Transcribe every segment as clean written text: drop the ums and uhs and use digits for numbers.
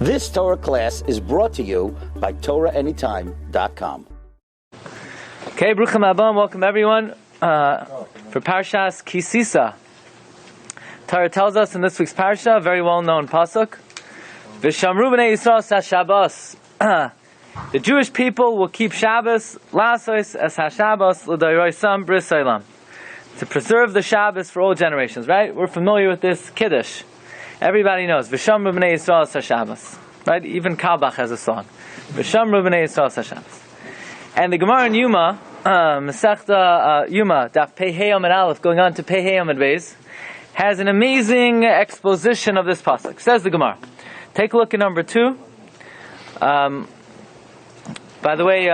This Torah class is brought to you by TorahAnytime.com. Okay, Bruchim Abam, welcome everyone for Parshas Sisa. Torah tells us in this week's Parsha, a very well-known pasuk, V'shamru b'nei Yisrael Shabbos. The Jewish people will keep Shabbos, Lasos es HaShabbos l'doyroisam bris olam, to preserve the Shabbos for all generations. Right? We're familiar with this Kiddush. Everybody knows V'shamru b'nei Yisrael Shabbos. Right? Even Kalbach has a song. V'shamru b'nei Yisrael Shabbos. And the Gemara in Yuma, Masechta Yuma, Daf Pei Hey Amud Aleph, going on to Pei Hey Amud Beis, has an amazing exposition of this pasuk. Says the Gemara. Take a look at number 2. By the way,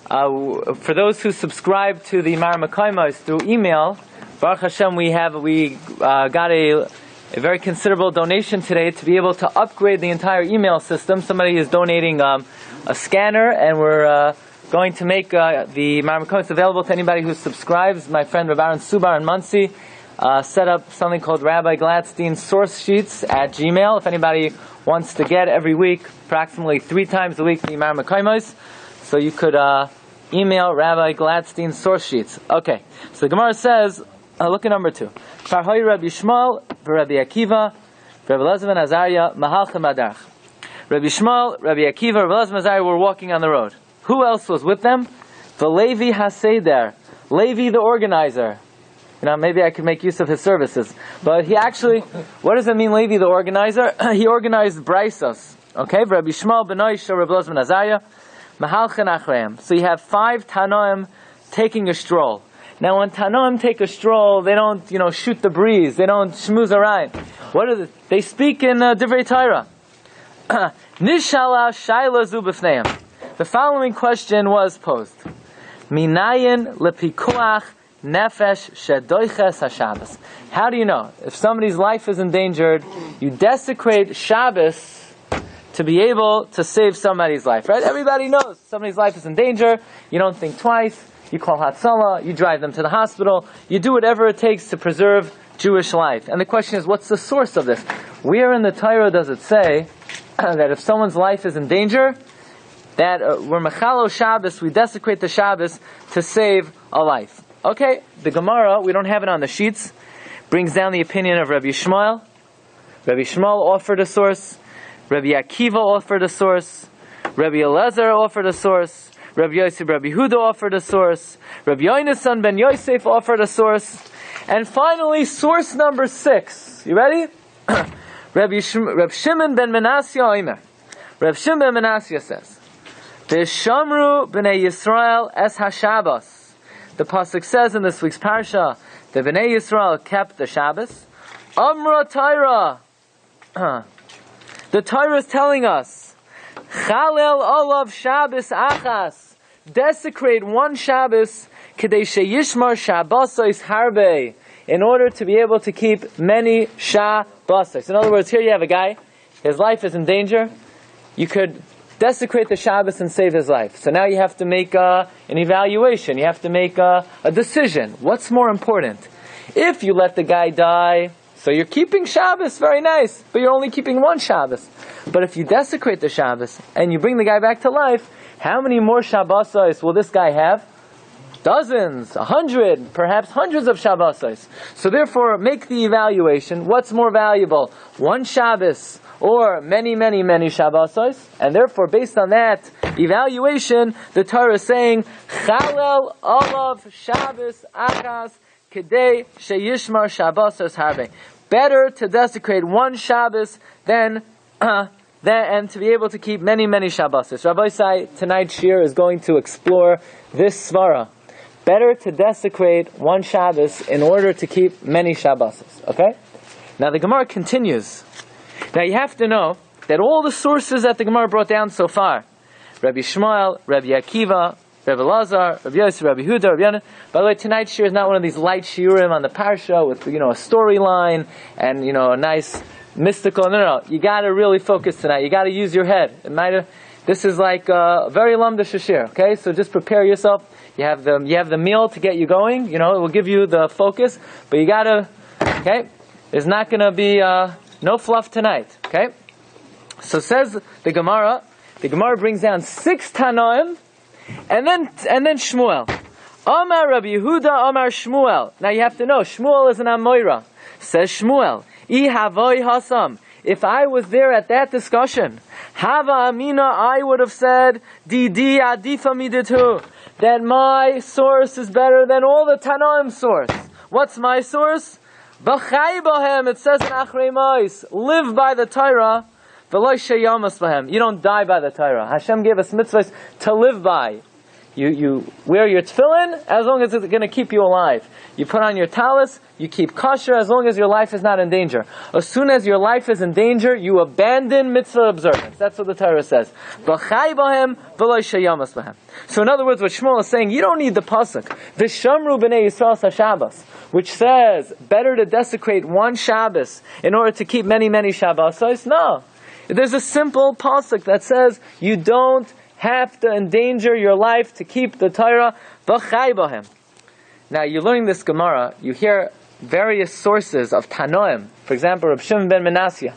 for those who subscribe to the Maramakoimos through email, Baruch Hashem, we got a very considerable donation today to be able to upgrade the entire email system. Somebody is donating a scanner, and we're going to make the Maramakoimos available to anybody who subscribes. My friend Rabbi Subar in Muncie set up something called Rabbi Glatstein source sheets at Gmail. If anybody wants to get every week, approximately 3 times a week, the Maramakoimos, so you could email Rabbi Glatstein source sheets. Okay, so the Gemara says, look at number 2. Parhoy Rabbi Shmuel, Rabbi Akiva, Rabbi Elazar ben Azariah, Mahalchem Adarch. Rabbi Shmuel, Rabbi Akiva, Rabbi Elazar ben Azariah were walking on the road. Who else was with them? The Levi Haseder, Levi the organizer. Maybe I could make use of his services. But he actually, what does it mean, Levi the organizer? He organized Brisos. Okay, Rabbi Shmuel ben Oisha, Rabbi Elazar ben Azariah, Mahalchen Achreim. So you have 5 Tanoim taking a stroll. Now when Tanoim take a stroll, they don't, shoot the breeze. They don't schmooze around. They speak in Divrei Torah. Nishala Shaila Zu B'fneim. The following question was posed. Minayin lepikuach nefesh shedoiches haShabbos. How do you know? If somebody's life is endangered, you desecrate Shabbos to be able to save somebody's life, right? Everybody knows somebody's life is in danger. You don't think twice. You call Hatzalah. You drive them to the hospital. You do whatever it takes to preserve Jewish life. And the question is, what's the source of this? Where in the Torah does it say that if someone's life is in danger, that we're mechalo Shabbos, we desecrate the Shabbos to save a life? Okay, the Gemara, we don't have it on the sheets, brings down the opinion of Rabbi Shmuel. Rabbi Shmuel offered a source. Rabbi Akiva offered a source. Rabbi Elazar offered a source. Rabbi Yosef, Rabbi Huda offered a source. Rabbi Yonasan ben Yosef offered a source. And finally, source number 6. You ready? Rabbi Shimon ben Manasseh Omer. Rabbi Shimon ben Manasseh says, V'shamru b'nei Yisrael es HaShabbos. The pasuk says in this week's Parsha, the b'nei Yisrael kept the Shabbos. Amra Torah. The Torah is telling us, Chalel olav Shabbos achas. Desecrate one Shabbos, Kedei sheyishmar Shabbosos harbe, in order to be able to keep many Shabbosos. In other words, here you have a guy, his life is in danger. You could desecrate the Shabbos and save his life. So now you have to make an evaluation. You have to make a decision. What's more important? If you let the guy die, so you're keeping Shabbos, very nice, but you're only keeping one Shabbos. But if you desecrate the Shabbos and you bring the guy back to life, how many more Shabbosos will this guy have? Dozens, 100, perhaps hundreds of Shabbosos. So therefore, make the evaluation. What's more valuable? One Shabbos or many, many, many Shabbosos? And therefore, based on that evaluation, the Torah is saying, Chalel olav Shabbos achas kedei sheyishmar Shabbosos harbe. Better to desecrate one Shabbos than and to be able to keep many, many Shabbos. Rabbi Sai, tonight's Shiur is going to explore this svara. Better to desecrate one Shabbos in order to keep many Shabbos. Okay? Now the Gemara continues. Now you have to know that all the sources that the Gemara brought down so far, Rabbi Shmuel, Rabbi Akiva, Rabbi Elazar, Rabbi Yosef, Rabbi Huda, Rabbi Yana. By the way, tonight's Shiur is not one of these light Shiurim on the Parsha with a storyline and a nice mystical. No. You got to really focus tonight. You got to use your head. This is like very lamda shashir. Okay, so just prepare yourself. You have the meal to get you going. It will give you the focus, but you gotta. Okay, there's not going to be no fluff tonight. Okay, So says the Gemara brings down 6 Tanoim, and then Shmuel. Amar Rabbi Yehuda, Amar Shmuel. Now you have to know, Shmuel is an Amoira. Says Shmuel, I havoi hasam. If I was there at that discussion, Hava Amina, I would have said, Didi Adifa Miditu, that my source is better than all the Tanoim source. What's my source? B'chai bahem, it says in Achrei Mos, live by the Torah, v'lo sheyamas bahem. You don't die by the Torah. Hashem gave us mitzvahs to live by. You wear your tefillin as long as it's going to keep you alive. You put on your talis, you keep kosher as long as your life is not in danger. As soon as your life is in danger, you abandon mitzvah observance. That's what the Torah says. B'chai bahem v'lo sheyamas bahem. So in other words, what Shmuel is saying, you don't need the pasuk. V'shamru b'nei Yisrael Shabbos, which says better to desecrate one Shabbos in order to keep many, many Shabbosos. No. There's a simple pasuk that says you don't have to endanger your life to keep the Torah. B'chai bahem. Now you're learning this Gemara, you hear various sources of Tanoim. For example, Reb Shimon ben Menasya,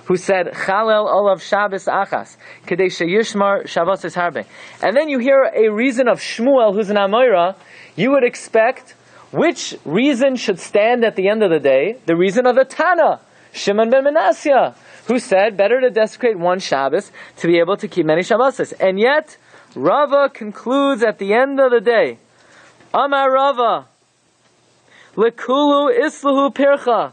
who said, Chalel olav Shabbos achas, kedei sheyishmar Shabbos es harbe. And then you hear a reason of Shmuel, who's an Amoira. You would expect which reason should stand at the end of the day? The reason of the Tana, Shimon ben Menasya, who said, better to desecrate one Shabbos to be able to keep many Shabbos. And yet, Rava concludes at the end of the day, Amar Rava, Lekulu islahu pircha.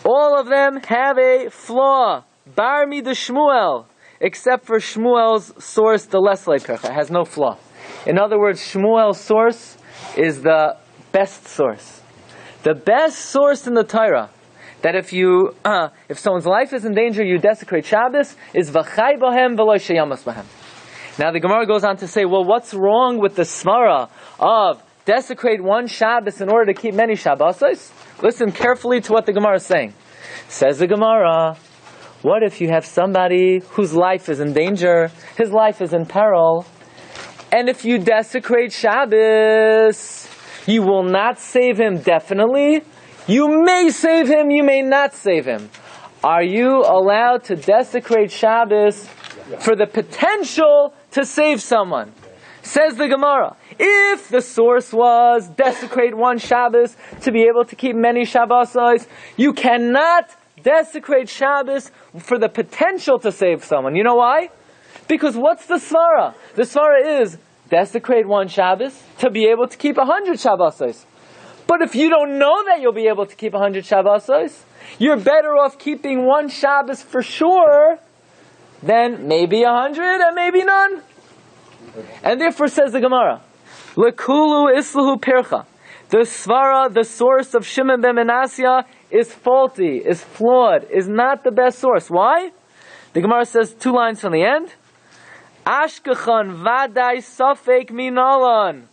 All of them have a flaw. Bar mi de Shmuel, except for Shmuel's source, the Leslei pircha, has no flaw. In other words, Shmuel's source is the best source. The best source in the Torah, that if someone's life is in danger, you desecrate Shabbos, is v'chai bahem v'lo sheyamas bahem. Now the Gemara goes on to say, well, what's wrong with the svara of desecrate one Shabbos in order to keep many Shabbosos? Listen carefully to what the Gemara is saying. Says the Gemara, what if you have somebody whose life is in danger, his life is in peril, and if you desecrate Shabbos, you will not save him definitely. You may save him, you may not save him. Are you allowed to desecrate Shabbos for the potential to save someone? Says the Gemara, if the source was desecrate one Shabbos to be able to keep many Shabbosos, you cannot desecrate Shabbos for the potential to save someone. You know why? Because what's the svara? The svara is desecrate one Shabbos to be able to keep 100 Shabbosos. But if you don't know that you'll be able to keep 100 Shabbosos, you're better off keeping one Shabbos for sure than maybe 100 and maybe none. And therefore says the Gemara, Lekulu islahu pircha. The svara, the source of Shimon ben Menasya, is faulty, is flawed, is not the best source. Why? The Gemara says 2 lines from the end. Ashkechan vadai safek minalan.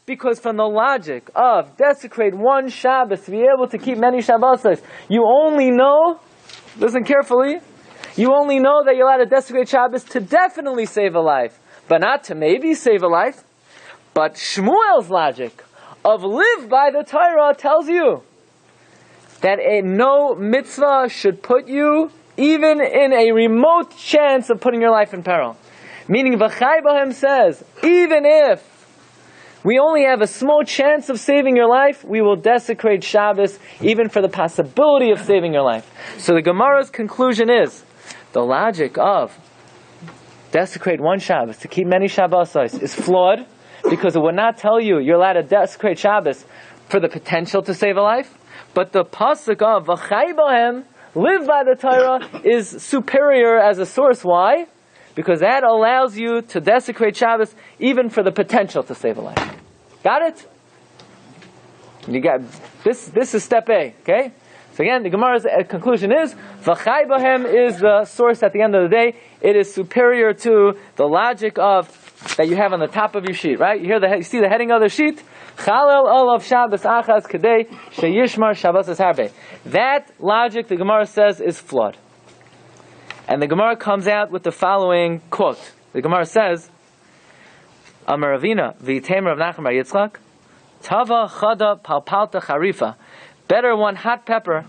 Because from the logic of desecrate one Shabbos to be able to keep many Shabbosos, you only know, listen carefully, you only know that you're allowed to desecrate Shabbos to definitely save a life, but not to maybe save a life. But Shmuel's logic of live by the Torah tells you that no mitzvah should put you even in a remote chance of putting your life in peril. Meaning, V'chai Bahem says, even if we only have a small chance of saving your life, we will desecrate Shabbos even for the possibility of saving your life. So the Gemara's conclusion is, the logic of desecrate one Shabbos to keep many Shabbosos is flawed, because it would not tell you you're allowed to desecrate Shabbos for the potential to save a life. But the pasuk of V'chai Bahem, live by the Torah, is superior as a source. Why? Because that allows you to desecrate Shabbos even for the potential to save a life. Got it? You got this. This is step A. Okay. So again, the Gemara's conclusion is V'chai Bahem is the source at the end of the day. It is superior to the logic of that you have on the top of your sheet. Right? You see the heading of the sheet. Chalel olav Shabbos achas kedei sheyishmar Shabbos es harbe. That logic, the Gemara says, is flawed. And the Gemara comes out with the following quote. The Gemara says, Amar Ravina, v'yitemer of Nachman bar Yitzchak, Tava chada palpalta charifa. Better one hot pepper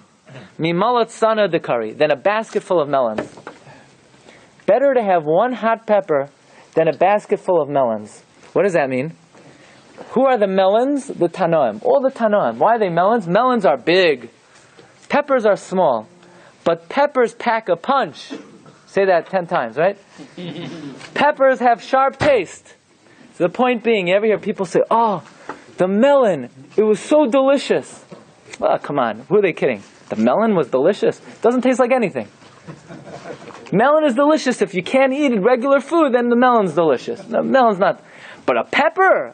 Mimalat sana dekari, than a basket full of melons. Better to have one hot pepper than a basket full of melons. What does that mean? Who are the melons? The Tanoim. All the Tanoim. Why are they melons? Melons are big. Peppers are small. But peppers pack a punch. Say that 10 times, right? Peppers have sharp taste. So the point being, you ever hear people say, oh, the melon, it was so delicious. Well, come on. Who are they kidding? The melon was delicious. It doesn't taste like anything. Melon is delicious. If you can't eat regular food, then the melon's delicious. The melon's not. But a pepper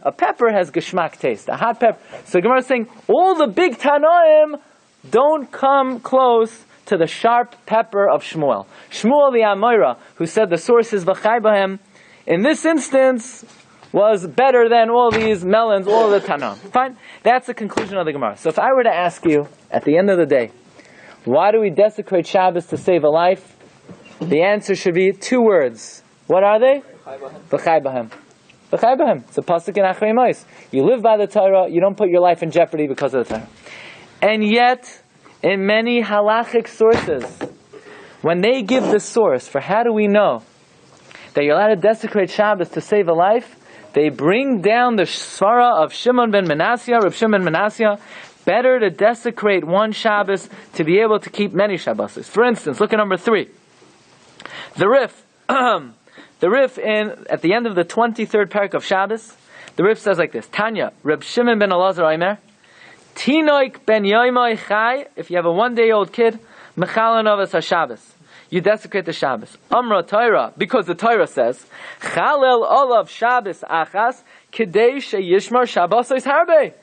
has geschmack taste. A hot pepper. So Gemara is saying, all the big Tanoim don't come close to the sharp pepper of Shmuel. Shmuel the Amoira, who said the source is v'chai b'hem, in this instance was better than all these melons, all the Tanoim. Fine? That's the conclusion of the Gemara. So if I were to ask you, at the end of the day, why do we desecrate Shabbos to save a life? The answer should be 2 words. What are they? V'chai b'hem. V'chai b'hem. It's a pasuk in Achrei Mos. You live by the Torah, you don't put your life in jeopardy because of the Torah. And yet, in many halachic sources, when they give the source for how do we know that you're allowed to desecrate Shabbos to save a life, they bring down the svara of Shimon ben Manasseh, Reb Shimon ben Manasseh, better to desecrate one Shabbos to be able to keep many Shabbos. For instance, look at number 3. The Rif, at the end of the 23rd parak of Shabbos, the Rif says like this: Tanya, Reb Shimon ben Elazar Omer, Tinoik ben Yoimai Chai, if you have a 1-day-old kid, Mechalan Ovas HaShabbos, you desecrate the Shabbos. Amra Torah, because the Torah says, Chalel Olav Shabbos Achas, Kidei Sheyishmar Shabbosos Harbe.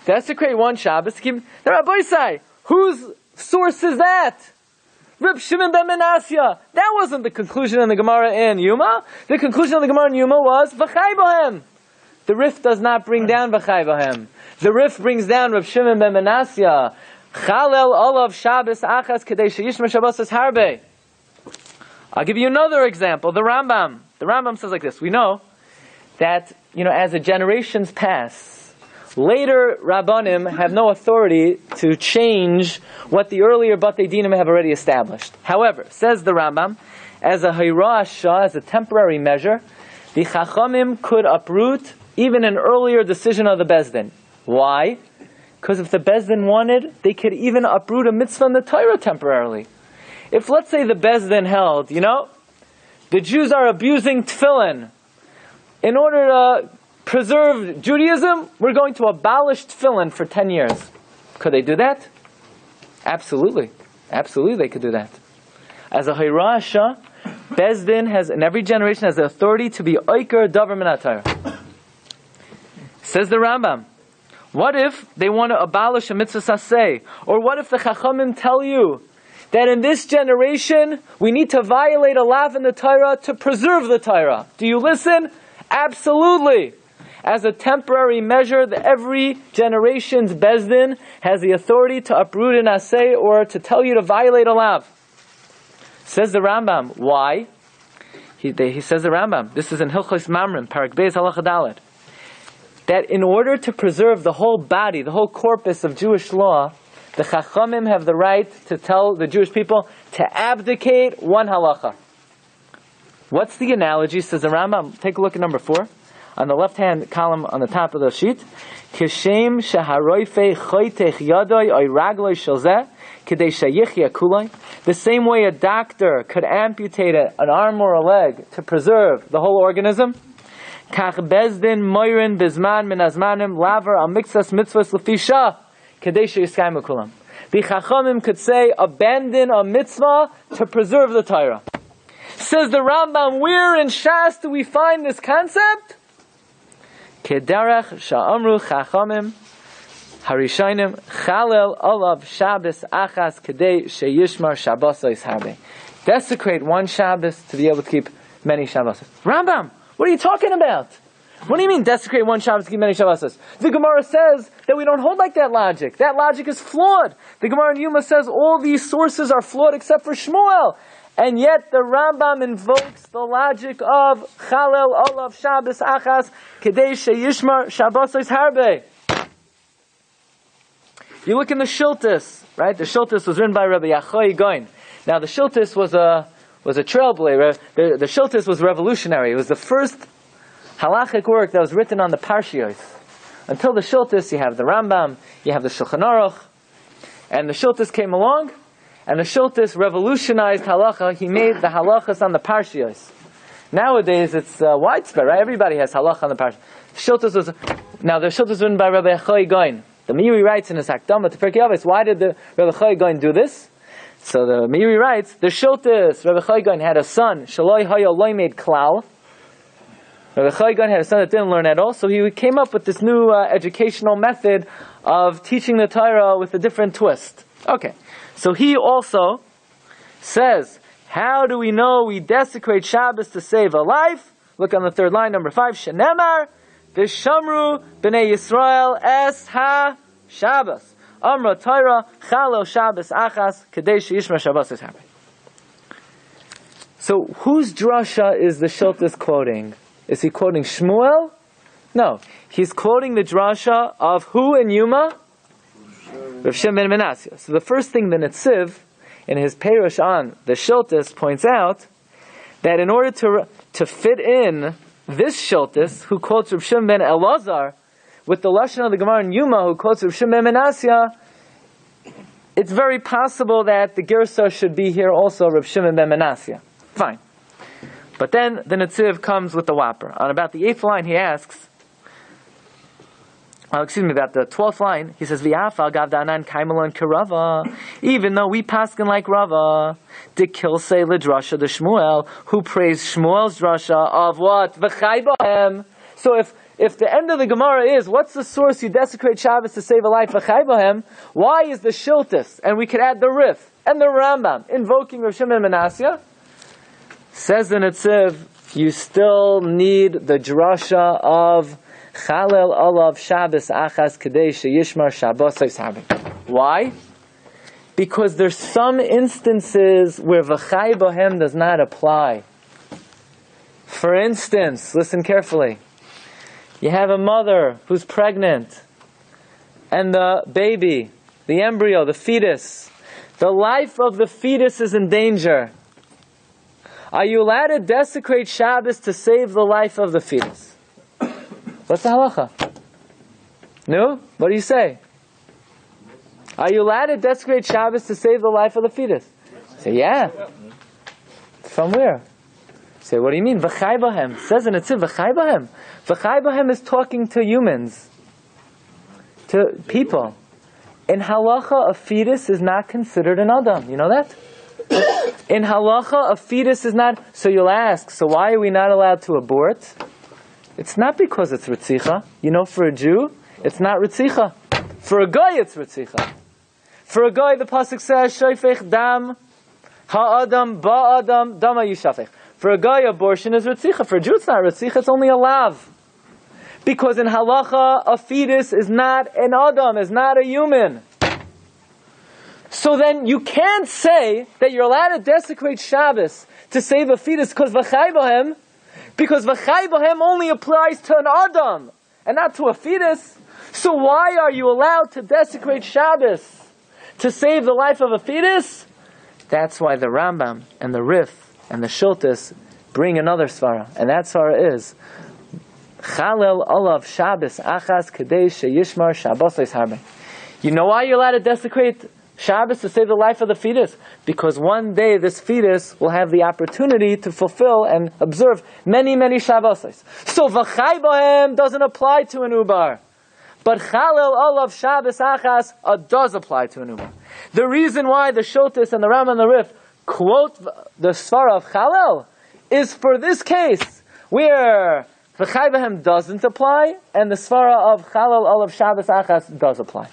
Desecrate one Shabbos to keep. The Rabbi say, whose source is that? Reb Shimon ben Manasseh. That wasn't the conclusion in the Gemara in Yuma. The conclusion of the Gemara in Yuma was V'chai bohem. The Rif does not bring down V'chai bohem. The Rif brings down Reb Shimon ben Manasseh. Chalel olav Shabbos achas kedei sheyishma Shabbos harbe. I'll give you another example. The Rambam. The Rambam says like this. We know that, as the generations pass, later Rabbanim have no authority to change what the earlier Batei Dinim have already established. However, says the Rambam, as a Hayra'asha, as a temporary measure, the Chachamim could uproot even an earlier decision of the Bezdin. Why? Because if the Bezdin wanted, they could even uproot a mitzvah in the Torah temporarily. If, let's say, the Bezdin held, the Jews are abusing tefillin. In order to preserve Judaism, we're going to abolish tefillin for 10 years. Could they do that? Absolutely. Absolutely they could do that. As a Hayra'asha, Bezdin has, in every generation, has the authority to be Oiker Davar Min HaTorah. Says the Rambam, what if they want to abolish a mitzvah saseh? Or what if the Chachamim tell you that in this generation, we need to violate a lav in the Torah to preserve the Torah? Do you listen? Absolutely. As a temporary measure, every generation's Bezdin has the authority to uproot an aseh or to tell you to violate a lav. Says the Rambam. Why? He says the Rambam. This is in Hilchos Mamrim, Parak Beis Halacha Dalet. That in order to preserve the whole body, the whole corpus of Jewish law, the Chachamim have the right to tell the Jewish people to abdicate one halacha. What's the analogy? Says the Rambam. Take a look at number 4. On the left-hand column on the top of the sheet. Kishem shaharoife choytech yadoy oy ragloi shelzeh kedei shayichya kuloi. The same way a doctor could amputate an arm or a leg to preserve the whole organism. Kach bezdin moirin bizman min azmanim laver al mixas mitzvahs lefisha kedei sheyiskaimu kulam. The Chachamim could say, abandon a mitzvah to preserve the Torah. Says the Rambam, where in Shas do we find this concept? Kederach sha'amru chachamim harishainim chalel olav Shabbos achas kedei sheyishmar Shabbosos harbe. Desecrate one Shabbos to be able to keep many Shabbos. Rambam, what are you talking about? What do you mean desecrate one Shabbos to keep many Shabbos? The Gemara says that we don't hold like that logic. That logic is flawed. The Gemara in Yuma says all these sources are flawed except for Shmuel. And yet the Rambam invokes the logic of Chalel Olav Shabbos Achas Kedei Sheyishmar Shabbosos Harbe. You look in the Shiltus, right? The Shiltus was written by Rabbi Achai Goin. Now the Shiltus was a trailblazer. The Shiltus was revolutionary. It was the first halachic work that was written on the Parshas. Until the Shiltus, you have the Rambam, you have the Shulchan Aruch, and the Shiltus came along, and the Shiltus revolutionized halacha. He made the halachas on the Parshas. Nowadays, it's widespread, right? Everybody has halacha on the Parsha. The Shiltus was written by Rabbi Achai Goin. The Meiri writes in his Hakdama to Pirkei Avos, why did the Rabbi Achai Goin do this? So the Meiri writes, the Shiltus, Rabbi Achai Goin had a son, Shaloi Hayo Loi made Klal. Rabbi Achai Goin had a son that didn't learn at all, so he came up with this new educational method of teaching the Torah with a different twist. Okay, so he also says, how do we know we desecrate Shabbos to save a life? Look on the third line, number 5. Shenemar v'shamru b'nei Yisrael es ha Shabbos. Amra Torah chalel Shabbos achas kadei sheishma Shabbos is happening. So whose drasha is the Shiltus quoting? Is he quoting Shmuel? No, he's quoting the drasha of who in Yuma? Rav Shimon ben Manasseh. So the first thing the Netziv in his Perush on the Shiltus points out that in order to fit in this Shiltus, who quotes Rav Shimon ben Elazar, with the Lashon of the Gemara in Yuma, who quotes Rav Shimon ben Manasseh, it's very possible that the Gersa should be here also, Rav Shimon ben Manasseh. Fine. But then the Netziv comes with the whopper. On about the 8th line, he asks, about the 12th line, he says, V'yafal gav da'anan kaimalon kerava. Even though we paskin like Rava, de kilsei l'drasha de Shmuel, who praised Shmuel's drasha of what? V'chai bohem. So if the end of the Gemara is, what's the source you desecrate Shabbos to save a life? V'chai bohem. Why is the Shiltus, and we could add the Rif, and the Rambam, invoking Rav Shimon ben Manasseh? Says the Netziv, you still need the drasha of Chalel olav Shabbos achas kadei sheyishmar Shabbos having. Why? Because there's some instances where v'chai bohem does not apply. For instance, listen carefully. You have a mother who's pregnant, and the baby, the embryo, the fetus, the life of the fetus is in danger. Are you allowed to desecrate Shabbos to save the life of the fetus? What's the halacha? No? What do you say? Are you allowed to desecrate Shabbos to save the life of the fetus? Say, yeah. From where? Say, what do you mean? V'chai bohem. Says in Netziv, v'chai bohem. V'chai bohem is talking to humans. To people. In halacha, a fetus is not considered an Adam. You know that? In halacha, a fetus is not... So you'll ask, so why are we not allowed to abort? It's not because it's ritzicha. You know, for a Jew, it's not ritzicha. For a guy, it's ritzicha. For a guy, the pasuk says, "Shofech dam ha'adam ba'adam dama yishafech." For a guy, abortion is ritzicha. For a Jew, it's not ritzicha. It's only a lav. Because in halacha, a fetus is not an adam, is not a human. So then you can't say that you're allowed to desecrate Shabbos to save a fetus because v'chai bohem. Because v'chai bohem only applies to an Adam and not to a fetus. So why are you allowed to desecrate Shabbos to save the life of a fetus? That's why the Rambam and the Rif and the Shiltus bring another svara. And that svara is Chalel olav Shabbos achas kadei sheyishmar Shabbos harbe. You know why you're allowed to desecrate Shabbos to save the life of the fetus? Because one day this fetus will have the opportunity to fulfill and observe many, many Shabbos. So v'chai bohem doesn't apply to an ubar. But Chalel olav Shabbos achas does apply to an ubar. The reason why the Shiltus and the Ram and the Rif quote the Svara of Chalel is for this case where v'chai bohem doesn't apply and the Svara of Chalel olav Shabbos achas does apply.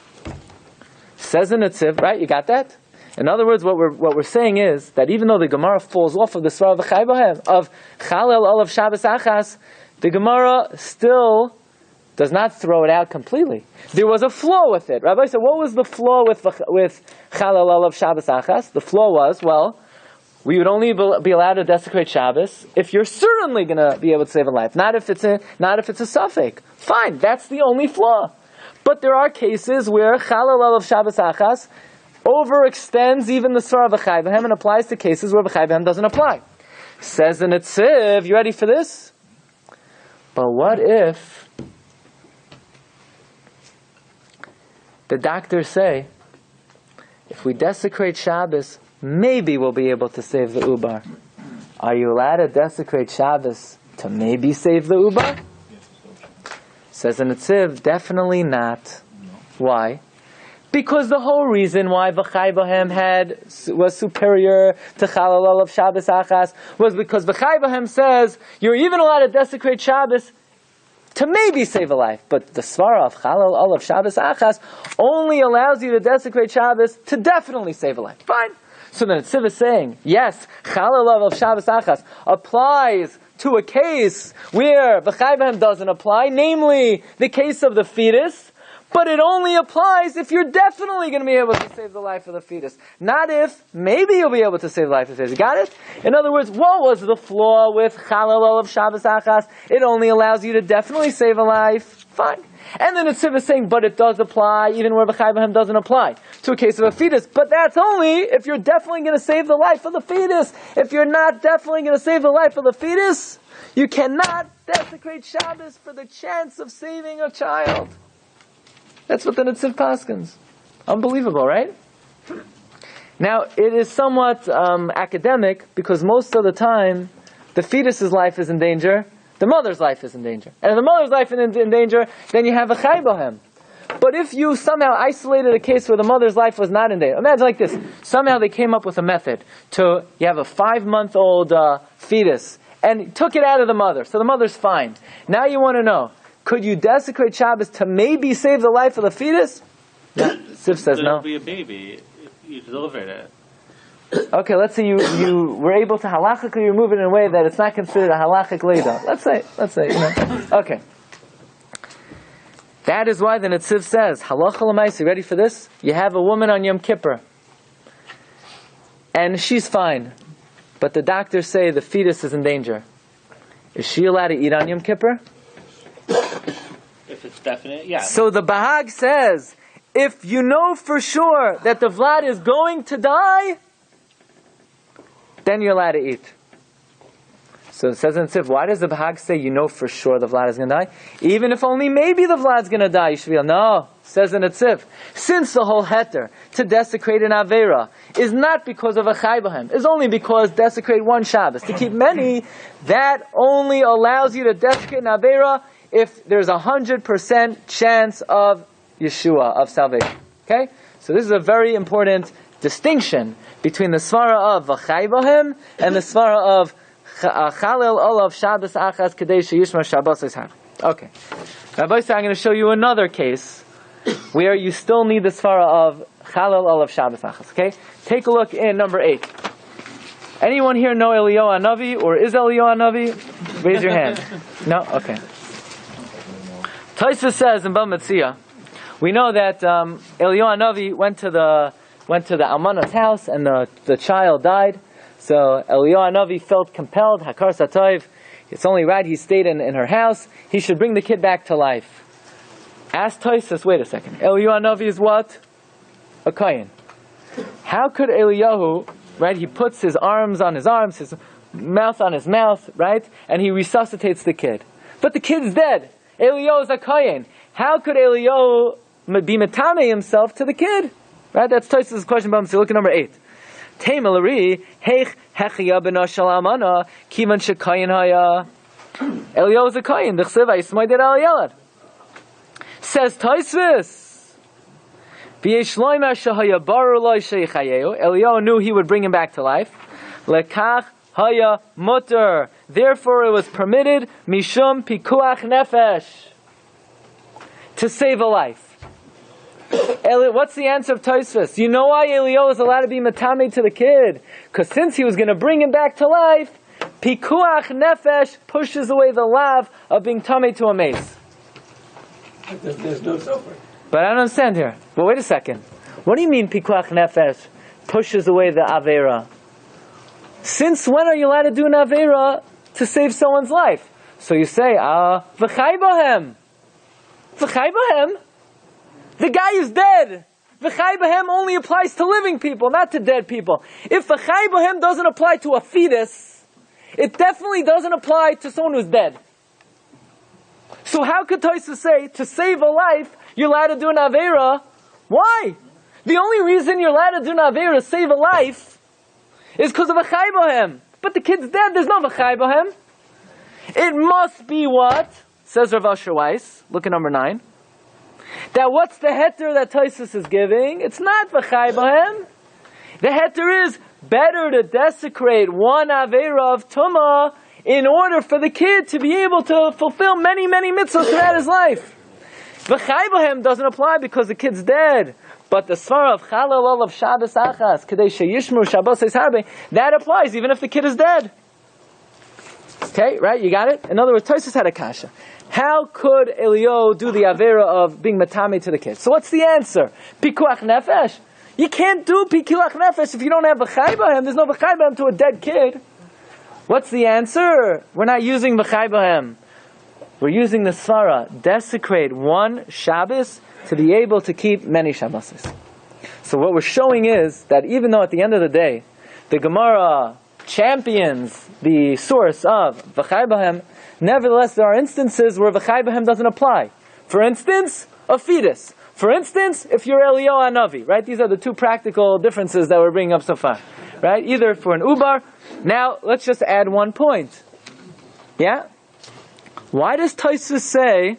Says in Netziv, right? You got that? In other words, what we're saying is that even though the Gemara falls off of the Svara of v'chai bohem of Chalel olav Shabbos achas, the Gemara still does not throw it out completely. There was a flaw with it. Rabbi said, what was the flaw with Chalel olav Shabbos achas? The flaw was, well, we would only be allowed to desecrate Shabbos if you're certainly going to be able to save a life. Not if it's a suffix. Fine, that's the only flaw. But there are cases where Chalal of Shabbos Achas overextends even the Svara of V'chai B'hem and applies to cases where V'chai B'hem doesn't apply. Says the Netziv, you ready for this? But what if the doctors say, if we desecrate Shabbos, maybe we'll be able to save the Ubar? Are you allowed to desecrate Shabbos to maybe save the Ubar? Says the Netziv, definitely not. Why? Because the whole reason why V'chai B'hem was superior to Chalal of Shabbos Achas was because V'chai B'hem says you're even allowed to desecrate Shabbos to maybe save a life. But the Svara of Chalal of Shabbos Achas only allows you to desecrate Shabbos to definitely save a life. Fine. So then Netziv is saying, yes, Chalal of Shabbos Achas applies to a case where V'chai B'hem doesn't apply, namely the case of the fetus. But it only applies if you're definitely going to be able to save the life of the fetus. Not if maybe you'll be able to save the life of the fetus. Got it? In other words, what was the flaw with Chalal of Shabbos Achas? It only allows you to definitely save a life. Fine. And then Netziv is saying, but it does apply even where V'chai B'hem doesn't apply to a case of a fetus. But that's only if you're definitely going to save the life of the fetus. If you're not definitely going to save the life of the fetus, you cannot desecrate Shabbos for the chance of saving a child. That's what the Netziv paskins. Unbelievable, right? Now, it is somewhat academic, because most of the time, the fetus's life is in danger, the mother's life is in danger. And if the mother's life is in danger, then you have a V'chai B'hem. But if you somehow isolated a case where the mother's life was not in danger, imagine like this, somehow they came up with a method to, you have a 5-month-old fetus, and took it out of the mother, so the mother's fine. Now you want to know, could you desecrate Shabbos to maybe save the life of the fetus? No. Sif says no. It'll be a baby. You delivered it. Okay, let's say you were able to halachically remove it in a way that it's not considered a halachic leda. Let's say, Okay. That is why the Netziv says, halacha l'maisa, ready for this? You have a woman on Yom Kippur, and she's fine, but the doctors say the fetus is in danger. Is she allowed to eat on Yom Kippur? If it's definite, yeah. So the Bahag says, if you know for sure that the Vlad is going to die, then you're allowed to eat. So it says in Tzif, why does the Bahag say you know for sure the Vlad is going to die? Even if only maybe the Vlad's going to die, you should be able, no, says in Tzif, since the whole heter to desecrate an Avera is not because of a V'chai B'hem, is only because desecrate one Shabbos. To keep many, that only allows you to desecrate an Avera if there's 100% chance of Yeshua, of salvation. Okay? So this is a very important distinction between the Svara of V'chai B'hem and the Svara of Chalil Olav Shabbos Achas Kadei Sheyishma Shabbos Ishach. Okay. Rabbi said, I'm going to show you another case where you still need the Svara of Chalil Olav Shabbos Achas. Okay? Take a look in number 8. Anyone here know Eliyahu Hanavi or is Eliyahu Hanavi? Raise your hand. No? Okay. Tosfos says in Bava Metzia, we know that Eliyahu Hanavi went to the Almana's house and the child died. So Eliyahu Hanavi felt compelled, Hakar Satayv, it's only right he stayed in her house, he should bring the kid back to life. Ask Tosfos, wait a second, Eliyahu Hanavi is what? A Kohen. How could Eliyahu, right, he puts his arms on his arms, his mouth on his mouth, right, and he resuscitates the kid. But the kid's dead. Eliyahu is a Kohen. How could Eliyahu be metame himself to the kid? Right, that's Tosfos' question, but look at number 8. Eliyahu is a kohen. Says Tosfos, Eliyahu knew he would bring him back to life. Lekach haya mutter. Therefore, it was permitted mishum pikuach nefesh, to save a life. What's the answer of Tosfos? You know why Eliyahu is allowed to be matame to the kid? Because since he was going to bring him back to life, pikuach nefesh pushes away the lav of being tame to a mace. There's no suffering. But I don't understand here. Well, wait a second. What do you mean pikuach nefesh pushes away the avera? Since when are you allowed to do an avera to save someone's life? So you say, v'chai b'hem. V'chai b'hem. The guy is dead. V'chai b'hem only applies to living people, not to dead people. If v'chai b'hem doesn't apply to a fetus, it definitely doesn't apply to someone who's dead. So how could Tosfos say, to save a life, you're allowed to do an Aveira? Why? The only reason you're allowed to do an Aveira to save a life is because of v'chai b'hem. But the kid's dead, there's no v'chai b'hem. It must be what? Says Rav Asher Weiss, look at number 9. That what's the heter that Tosfos is giving? It's not v'chai b'hem. The heter is better to desecrate one Aveira of Tumah in order for the kid to be able to fulfill many, many mitzvahs throughout his life. V'chai b'hem doesn't apply because the kid's dead. But the svara of Chalal of Shabbos Achas, Kadei Sheyishmu Shabbos Harbe, that applies even if the kid is dead. Okay, right? You got it? In other words, Tosfos had a kasha. How could Elio do the Avera of being matame to the kid? So what's the answer? Pikuach nefesh. You can't do pikuach nefesh if you don't have v'chai b'hem. There's no v'chai b'hem to a dead kid. What's the answer? We're not using v'chai b'hem. We're using the svara. Desecrate one Shabbos to be able to keep many Shabboses. So what we're showing is that even though at the end of the day, the Gemara champions the source of v'chai b'hem, nevertheless, there are instances where v'chai b'hem doesn't apply. For instance, a fetus. For instance, if you're Elio Hanavi, right? These are the two practical differences that we're bringing up so far, right? Either for an ubar. Now, let's just add one point. Yeah? Why does Tosfos say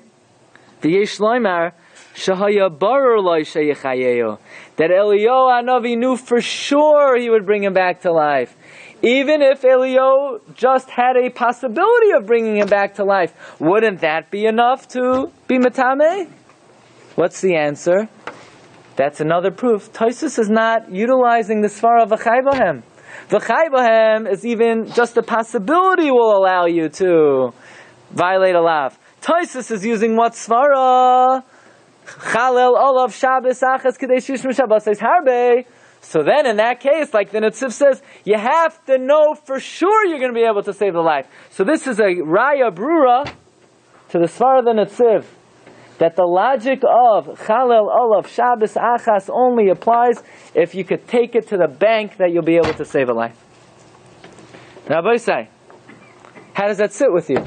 v'yesh loymar shehaya barer lo sheyechayehu, that Elio Hanavi knew for sure he would bring him back to life? Even if Elio just had a possibility of bringing him back to life, wouldn't that be enough to be matame? What's the answer? That's another proof. Tosfos is not utilizing the svara of v'chai b'hem. V'chai b'hem is even just a possibility will allow you to violate a lav. Tosfos is using what svara? Chalel olav Shabbos achas kadei shishmu Shabbos harbe. So then in that case, like the Netziv says, you have to know for sure you're going to be able to save the life. So this is a raya brura to the Svar of the Netziv, that the logic of Chalel Olav Shabbos Achas only applies if you could take it to the bank that you'll be able to save a life. Rabbi say, how does that sit with you?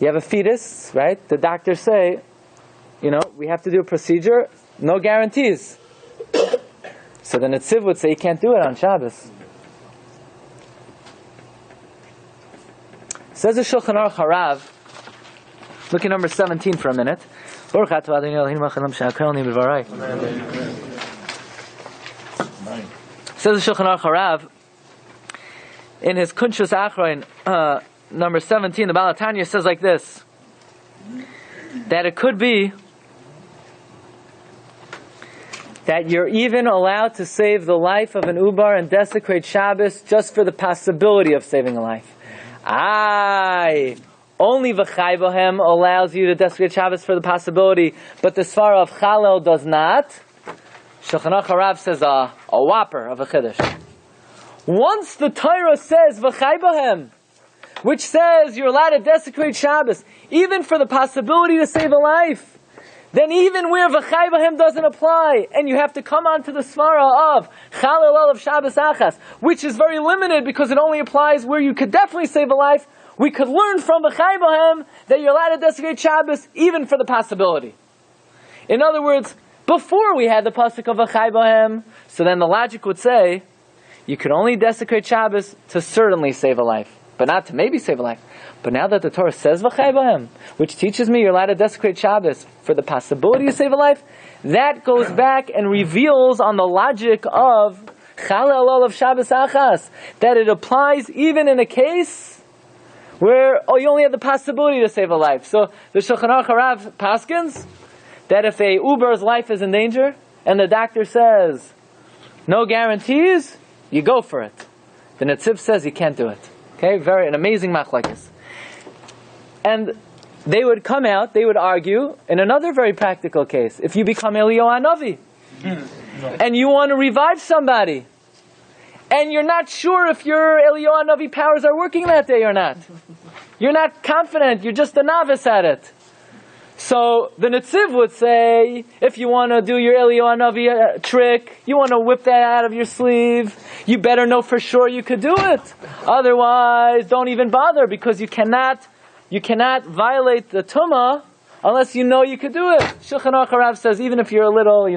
You have a fetus, right? The doctors say, we have to do a procedure, no guarantees. So the Netziv would say you can't do it on Shabbos. Says the Shulchan Aruch Harav, look at number 17 for a minute. Says the Shulchan Aruch Harav, in his Kunshus Achroin, number 17, the Baal HaTanya says like this, that it could be that you're even allowed to save the life of an ubar and desecrate Shabbos just for the possibility of saving a life. Only v'chai b'hem allows you to desecrate Shabbos for the possibility, but the svara of Chalel does not. Shulchan Aruch Harav says a whopper of a chiddush. Once the Torah says v'chai b'hem, which says you're allowed to desecrate Shabbos, even for the possibility to save a life, then even where v'chai b'hem doesn't apply, and you have to come onto the svara of Chalel of Shabbos Achas, which is very limited because it only applies where you could definitely save a life, we could learn from v'chai b'hem that you're allowed to desecrate Shabbos even for the possibility. In other words, before we had the pasuk of v'chai b'hem, so then the logic would say, you could only desecrate Shabbos to certainly save a life, but not to maybe save a life. But now that the Torah says v'chai b'hem, which teaches me you're allowed to desecrate Shabbos for the possibility to save a life, that goes back and reveals on the logic of Chalel of Shabbos Achas, that it applies even in a case where you only have the possibility to save a life. So the Shulchan Aruch Harav paskins that if a uber's life is in danger and the doctor says no guarantees, you go for it. The Netziv says you can't do it. Okay, an amazing machlekes. And they would come out, they would argue in another very practical case. If you become Elio Hanavi and you want to revive somebody, and you're not sure if your Elio Hanavi powers are working that day or not. You're not confident, you're just a novice at it. So the Netziv would say, if you want to do your Eliyahu Hanavi trick, you want to whip that out of your sleeve, you better know for sure you could do it. Otherwise, don't even bother, because you cannot violate the Tumah unless you know you could do it. Shulchan Aruch Harav says, even if you're a little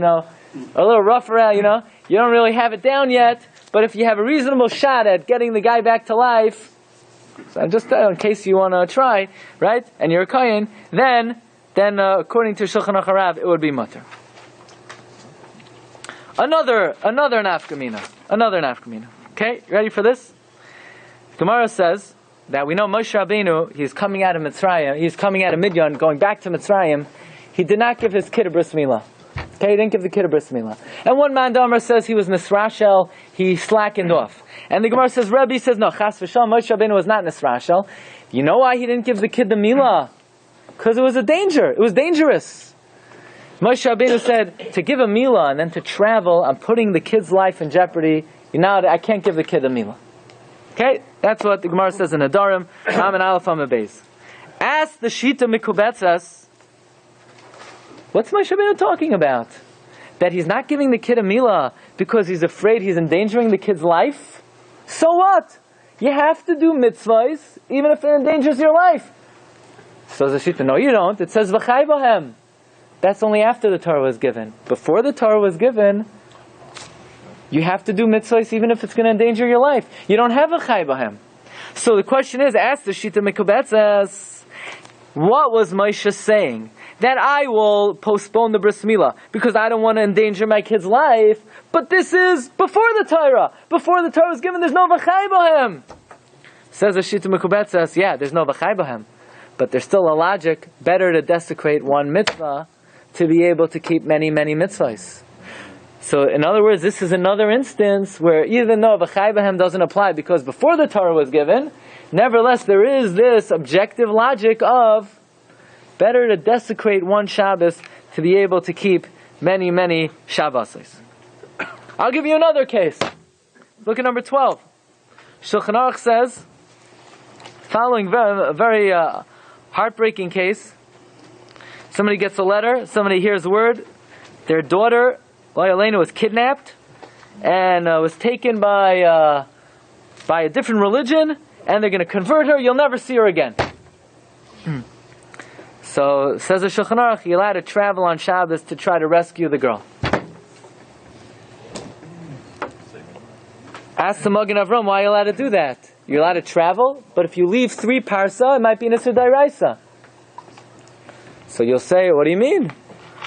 rough around, you don't really have it down yet, but if you have a reasonable shot at getting the guy back to life, so just in case you want to try, right, and you're a kohen, then according to Shulchan Aruch Harav, it would be mutter. Another nafkamina. Okay, ready for this? Gemara says that we know Moshe Rabbeinu, he's coming out of Mitzrayim, he's coming out of Midian, going back to Mitzrayim. He did not give his kid a bris milah. Okay, he didn't give the kid a bris milah. And one man Damar says he was Nisrashel, he slackened off. And the Gemara says, Rabbi says, no, Chas v'shal, Moshe Rabbeinu was not Nisrashel. You know why he didn't give the kid the milah? Because it was a danger. It was dangerous. Moshe Rabbeinu said, to give a milah and then to travel, I'm putting the kid's life in jeopardy. I can't give the kid a milah. Okay, that's what the Gemara says in Adarim. Am and Aleph Amud Beis. Ask the Shita Mikubetzas. What's Moshe Rabbeinu talking about? That he's not giving the kid a milah because he's afraid he's endangering the kid's life? So what? You have to do mitzvahs even if it endangers your life. So the Shita, no you don't. It says v'chai bohem. That's only after the Torah was given. Before the Torah was given, you have to do mitzvahs even if it's going to endanger your life. You don't have v'chai bohem. So the question is, ask the Shita Mikubetzas, what was Moshe saying? That I will postpone the bris milah because I don't want to endanger my kid's life. But this is before the Torah. Before the Torah was given, there's no v'chai bohem. Says the Shita Mikubetzas, yeah, there's no v'chai bohem. But there's still a logic, better to desecrate one mitzvah to be able to keep many, many mitzvahs. So in other words, this is another instance where even though v'chai bohem doesn't apply because before the Torah was given, nevertheless there is this objective logic of better to desecrate one Shabbos to be able to keep many, many Shabbos. I'll give you another case. Look at number 12. Shulchan Aruch says, following a very heartbreaking case. Somebody gets a letter, somebody hears word, their daughter, Elena, was kidnapped and was taken by a different religion, and they're going to convert her, you'll never see her again. So, says the Shulchan Aruch, you're allowed to travel on Shabbos to try to rescue the girl. Ask the Magen Avram, why are you allowed to do that? You're allowed to travel, but if you leave 3 parsa, it might be an Isur D'Oraisa. So you'll say, what do you mean?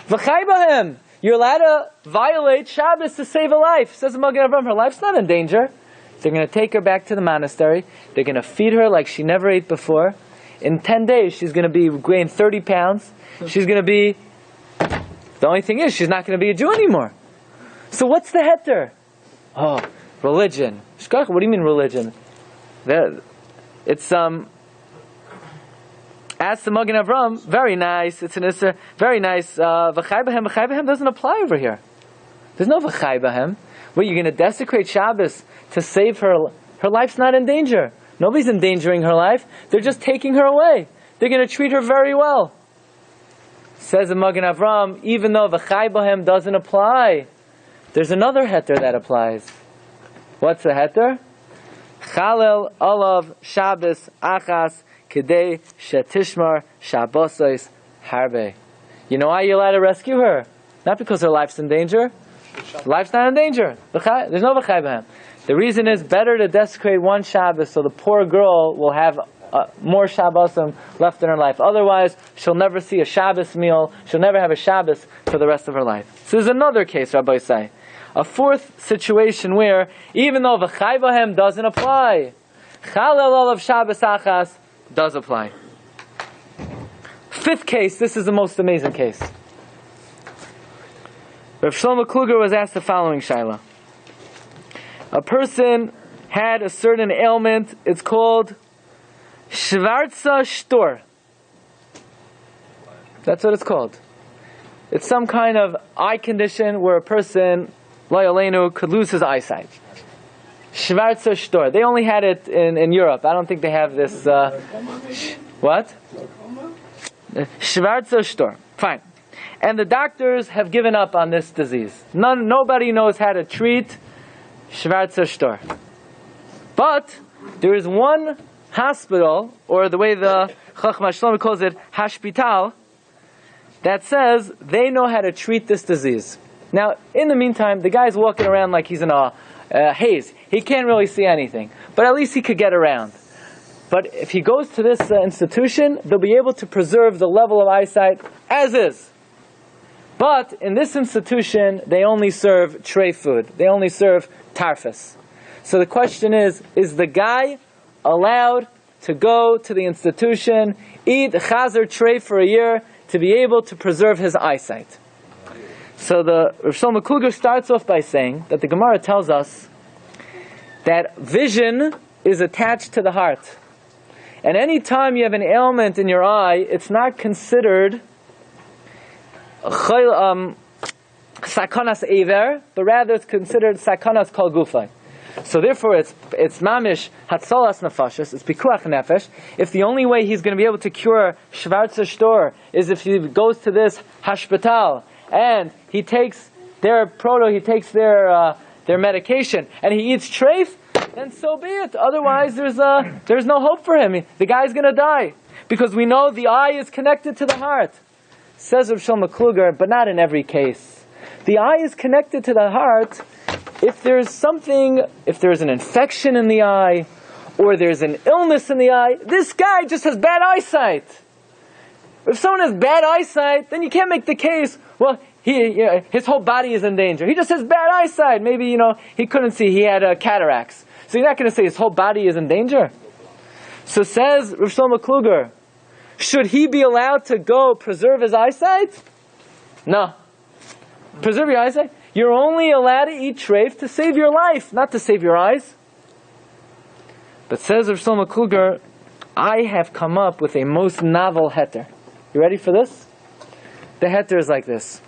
V'chai bohem. You're allowed to violate Shabbos to save a life. Says the Magen Avram, her life's not in danger. They're going to take her back to the monastery. They're going to feed her like she never ate before. In 10 days, she's going to gain 30 pounds. She's going to be... The only thing is, she's not going to be a Jew anymore. So what's the heter? Oh, religion. What do you mean religion? It's ask the Magen Avram, very nice. It's an Isser, very nice. V'chai bohem doesn't apply over here. There's no v'chai bohem. What, you're going to desecrate Shabbos to save her? Her life's not in danger. Nobody's endangering her life. They're just taking her away. They're going to treat her very well. Says the Magen Avram, even though v'chai bohem doesn't apply, there's another heter that applies. What's the heter? Chalel olav Shabbos achas kedei shetishmar Shabbosos harbe. You know why you're allowed to rescue her? Not because her life's in danger. Life's not in danger. There's no v'chai bohem. The reason is better to desecrate one Shabbos so the poor girl will have more Shabbosim left in her life. Otherwise, she'll never see a Shabbos meal. She'll never have a Shabbos for the rest of her life. So there's another case, Rabbi say. A fourth situation where, even though v'chai bohem doesn't apply, chalel olav Shabbos achas does apply. Fifth case, this is the most amazing case. Rav Shlomo Kluger was asked the following shaila. A person had a certain ailment, it's called Schwarzer Stor. That's what it's called. It's some kind of eye condition where a person, lo yaleinu, could lose his eyesight. Schwarzer Stor. They only had it in Europe. I don't think they have this. What? Schwarzer Stor. Fine. And the doctors have given up on this disease. Nobody knows how to treat Schwarzer Stor. But there is one hospital, or the way the Chacham Shlomo calls it, Hashpital, that says they know how to treat this disease. Now, in the meantime, the guy's walking around like he's in a haze. He can't really see anything. But at least he could get around. But if he goes to this institution, they'll be able to preserve the level of eyesight as is. But in this institution, they only serve tray food. They only serve tarfus. So the question is the guy allowed to go to the institution, eat chazer tray for a year, to be able to preserve his eyesight? So the Rav Shlomo Kluger starts off by saying that the Gemara tells us that vision is attached to the heart. And any time you have an ailment in your eye, it's not considered sakanas ever, but rather it's considered sakanas kol gufay. So therefore it's mamish hatzalas nefashos, it's pikuach nefesh. If the only way he's going to be able to cure Schwarzer Stor is if he goes to this hashpital and he takes their medication and he eats treif, then so be it. Otherwise there's no hope for him. The guy's going to die. Because we know the eye is connected to the heart. Says Rav Shlomo Kluger, but not in every case. The eye is connected to the heart if there's an infection in the eye, or there's an illness in the eye. This guy just has bad eyesight. If someone has bad eyesight, then you can't make the case, well, his whole body is in danger. He just has bad eyesight. Maybe, he couldn't see, he had cataracts. So you're not going to say his whole body is in danger. So says Rav Shlomo Kluger, should he be allowed to go preserve his eyesight? No. Preserve your eyesight? You're only allowed to eat treif to save your life, not to save your eyes. But says Rav Shlomo Kluger, I have come up with a most novel heter. You ready for this? The heter is like this.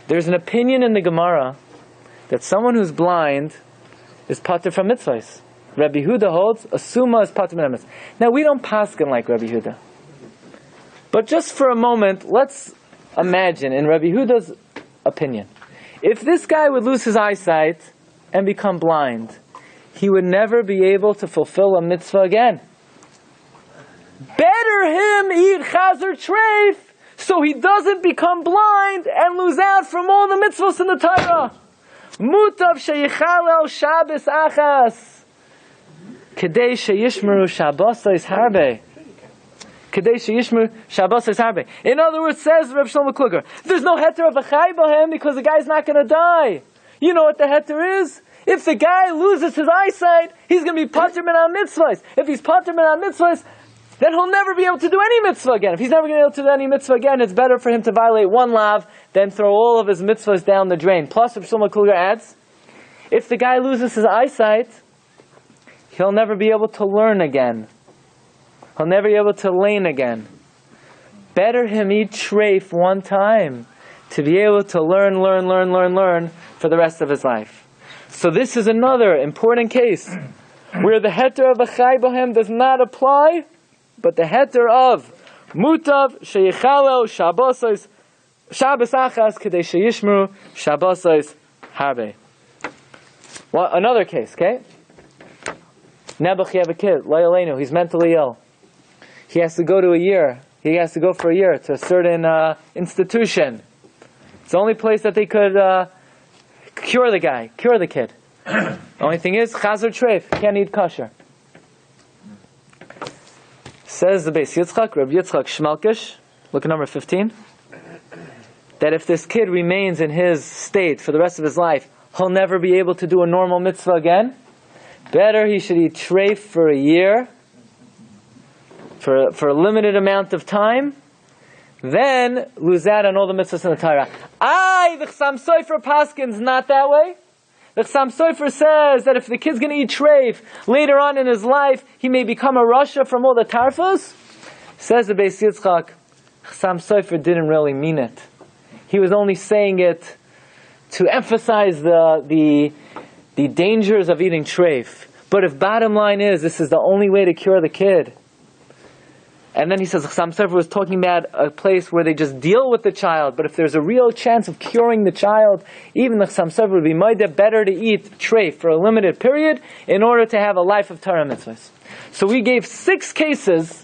There's an opinion in the Gemara that someone who's blind is pater from mitzvahs. Rabbi Huda holds a summa is pater from mitzvahs. Now we don't paskin like Rabbi Huda. But just for a moment, let's imagine in Rabbi Huda's opinion, if this guy would lose his eyesight and become blind, he would never be able to fulfill a mitzvah again. Better him eat chazer treif so he doesn't become blind and lose out from all the mitzvahs in the Torah. Mutav sheyichalel Shabbos achas kedei sheyishmeru Shabbos harbe. In other words, says Rav Shlomo Kluger, there's no heter of a chai bohem because the guy's not going to die. You know what the heter is? If the guy loses his eyesight, he's going to be pater min mitzvahs. If he's pater min mitzvahs, then he'll never be able to do any mitzvah again. If he's never going to be able to do any mitzvah again, it's better for him to violate one lav than throw all of his mitzvahs down the drain. Plus, Rav Shlomo Kluger adds, if the guy loses his eyesight, he'll never be able to learn again. He'll never be able to lane again. Better him eat treif one time to be able to learn for the rest of his life. So this is another important case where the heter of a chai bohem does not apply, but the heter of mutav sheyichalel Shabbos achas kedei sheyishmeru Shabbos harbe. Well, another case, okay? Nebuch, you have a kid, lo yaleinu, he's mentally ill. He has to go for a year to a certain institution. It's the only place that they could cure the kid. The only thing is, chazer treif, can't eat kosher. Says the Beis Yitzchak, Rabbi Yitzchak Shmalkish, look at number 15, that if this kid remains in his state for the rest of his life, he'll never be able to do a normal mitzvah again. Better he should eat treif for a year, for a limited amount of time, then lose out on all the mitzvahs in the Torah. The Chsam Sofer Paskin's not that way. The Chsam Sofer says that if the kid's going to eat treif later on in his life, he may become a rasha from all the tarfos. Says the Beis Yitzchak, Chsam Sofer didn't really mean it. He was only saying it to emphasize the dangers of eating treif. But if bottom line is, this is the only way to cure the kid, And then he says, Chassam Sofer was talking about a place where they just deal with the child, but if there's a real chance of curing the child, even the Chassam Sofer would be better to eat treif for a limited period in order to have a life of Torah mitzvahs. So we gave 6 cases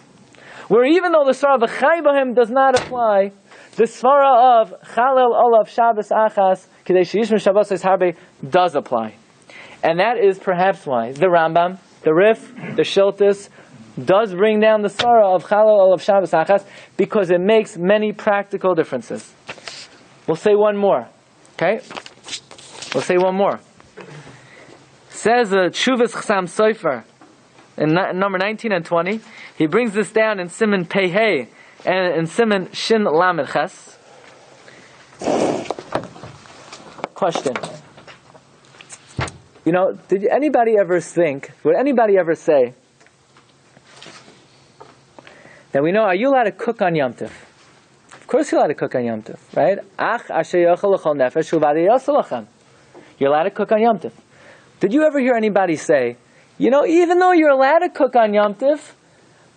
where even though the svara of V'chai B'hem does not apply, the svara of Chalel Olav Shabbos Achas Kedei Sheyishmer Shabbos Harbe does apply. And that is perhaps why the Rambam, the Rif, the Shiltus, does bring down the svara of Chalel Olav Shabbos Achas because it makes many practical differences. We'll say one more. Okay? We'll say one more. Says the Tshuvas Chassam Sofer in number 19 and 20. He brings this down in Siman Pei Hey and in Siman Shin Lamed Ches. Question. Did anybody ever would anybody ever say that are you allowed to cook on Yom Tov? Of course you're allowed to cook on Yom Tov, right? Ach asher yochel l'chol nefesh u'vadei yosel lachem. You're allowed to cook on Yom Tov. Did you ever hear anybody say, even though you're allowed to cook on Yom Tov,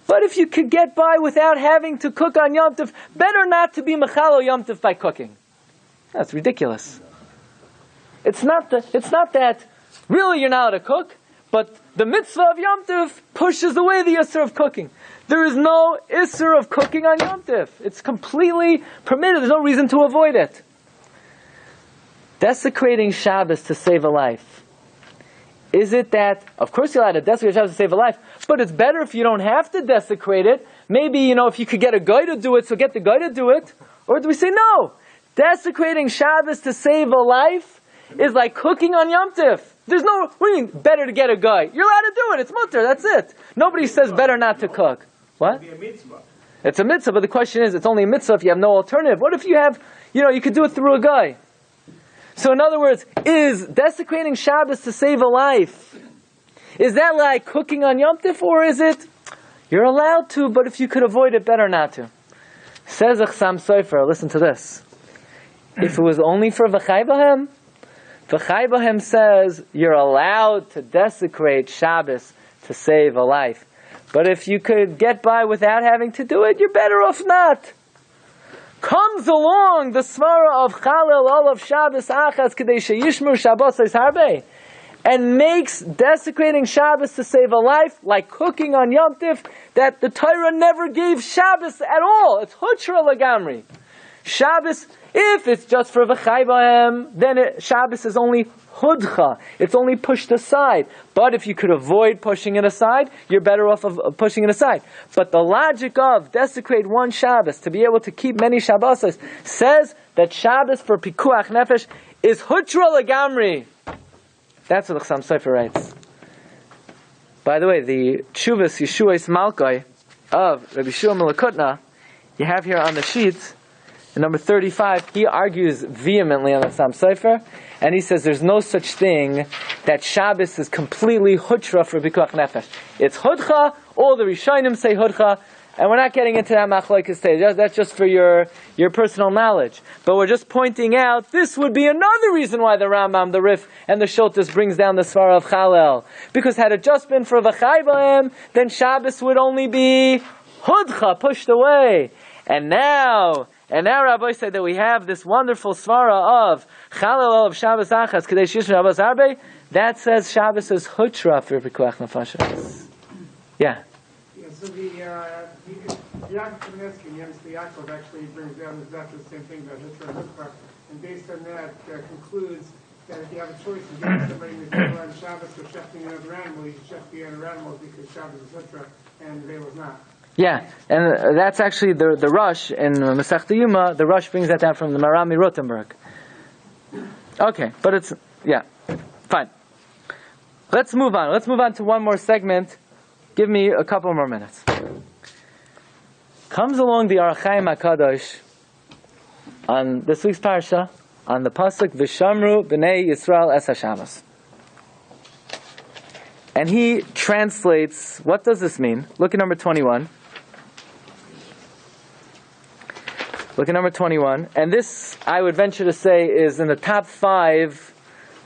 but if you could get by without having to cook on Yom Tov, better not to be mechalo Yom Tov by cooking? That's ridiculous. It's not that really you're not allowed to cook, but the mitzvah of Yom Tov pushes away the issur of cooking. There is no issur of cooking on Yom Tov. It's completely permitted. There's no reason to avoid it. Desecrating Shabbos to save a life. Is it that, of course you're allowed to desecrate Shabbos to save a life, but it's better if you don't have to desecrate it. Maybe, if you could get a guy to do it, so get the guy to do it. Or do we say, no, desecrating Shabbos to save a life is like cooking on Yom Tov. There's no, what do you mean, better to get a guy? You're allowed to do it, it's mutter, that's it. Nobody says better not to cook. What? It's a mitzvah, but the question is, it's only a mitzvah if you have no alternative. What if you have, you could do it through a guy? So in other words, is desecrating Shabbos to save a life, is that like cooking on Yom Tov, or is it, you're allowed to, but if you could avoid it, better not to? Says Chassam Sofer, listen to this. If it was only for V'chai B'hem, V'chai B'hem says you're allowed to desecrate Shabbos to save a life. But if you could get by without having to do it, you're better off not. Comes along the svara of Chalel Olav Shabbos Achas Kedei Sheyishmer Shabbos Harbe and makes desecrating Shabbos to save a life like cooking on Yom Tov that the Torah never gave Shabbos at all. It's Hutra Lagamri. Shabbos, if it's just for V'chai B'hem, then Shabbos is only Hudcha. It's only pushed aside. But if you could avoid pushing it aside, you're better off of pushing it aside. But the logic of desecrate one Shabbos to be able to keep many Shabbos says that Shabbos for Pikuach Nefesh is Hutra Lagamri. That's what the Chassam Sofer writes. By the way, the Tshuvas Yeshuas Malkai of Rabbi Shua Melakutna, you have here on the sheets, in number 35, he argues vehemently on the Chassam Sofer, and he says there's no such thing that Shabbos is completely Hutra for Pikuach Nefesh. It's Hudcha, all the Rishonim say Hudcha, and we're not getting into that machlokes stage. That's just for your personal knowledge. But we're just pointing out, this would be another reason why the Rambam, the Rif, and the Shiltus brings down the svara of Chalel. Because had it just been for V'chai B'hem, then Shabbos would only be Hudcha, pushed away. And now Rabbi said that we have this wonderful svara of Chalel of Shabbos Achas Kedei Shishma Shabbos Harbe that says Shabbos is Hutra for Pikuach Nefashos. Yeah. So the Yaakov actually brings down exactly the same thing about Hutra and Hutra, and based on that concludes that if you have a choice of getting somebody in the table on Shabbos or shechting another animal, you should shech the other animal because Shabbos is Hutra and the veil is not. Yeah, and that's actually the Rush in Masechta Yuma. The Rush brings that down from the Marami Rotenberg. Okay, but it's, yeah, fine. Let's move on. Let's move on to one more segment. Give me a couple more minutes. Comes along the Ohr HaChaim HaKadosh on this week's Parsha, on the pasuk V'shamru b'nei Yisrael es HaShabbos. And he translates, what does this mean? Look at number 21. Look at number 21. And this, I would venture to say, is in the top 5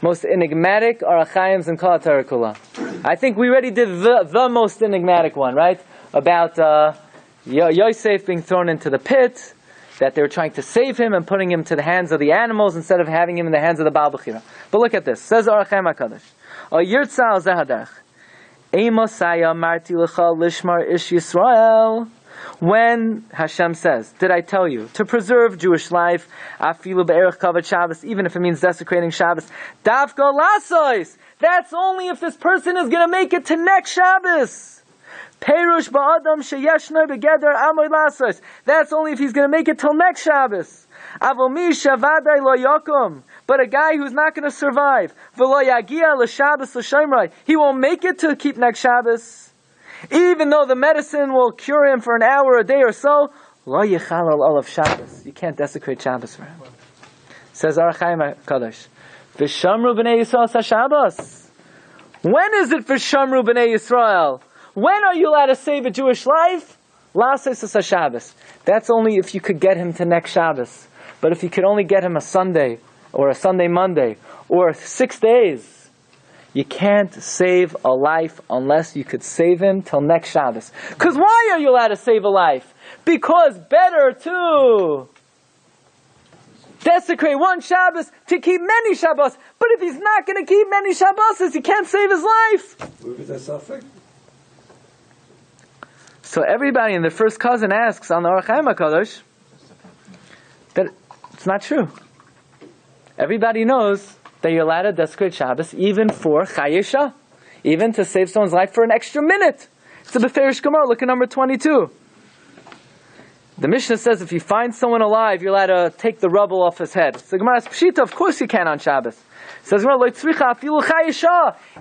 most enigmatic Ohr HaChaims in Kol HaTorah Kula. I think we already did the most enigmatic one, right? About, Yosef being thrown into the pit, that they were trying to save him and putting him to the hands of the animals instead of having him in the hands of the Baal Bechira. But look at this. Says Or HaChaim HaKadosh. O Yirtza al Zehadach. Eimosaya marti lecha lishmar ish Yisrael. When Hashem says, did I tell you, to preserve Jewish life, afilu be'erech kavod Shabbos, even if it means desecrating Shabbos, dafka lasois. That's only if this person is going to make it to next Shabbos. Perush ba'adam sheyeshno begeder amoy lasos. That's only if he's going to make it till next Shabbos. Avomi shavadai lo yakum. But a guy who's not going to survive, v'lo yagia l'Shabbos l'shomrei, he won't make it to keep next Shabbos. Even though the medicine will cure him for an hour, a day or so, lo yechalal olav Shabbos. You can't desecrate Shabbos for him. Says Or HaChaim HaKadosh, v'shamru b'nei Yisrael Shabbos. When is it v'shamru b'nei Yisrael? When are you allowed to save a Jewish life? Lasos Shabbos. That's only if you could get him to next Shabbos. But if you could only get him a Sunday, or a Sunday Monday, or 6 days, you can't save a life unless you could save him till next Shabbos. Because why are you allowed to save a life? Because better to desecrate one Shabbos to keep many Shabbos. But if he's not going to keep many Shabbos, he can't save his life. Move it suffix. So everybody in the first cousin asks on the Or HaChaim HaKadosh that it's not true. Everybody knows that you're allowed to desecrate Shabbos even for Chayesha, even to save someone's life for an extra minute. It's a Beferish Gemara, look at number 22. The Mishnah says if you find someone alive, you're allowed to take the rubble off his head. So the Gemara says, Pshita, of course you can on Shabbos. It says,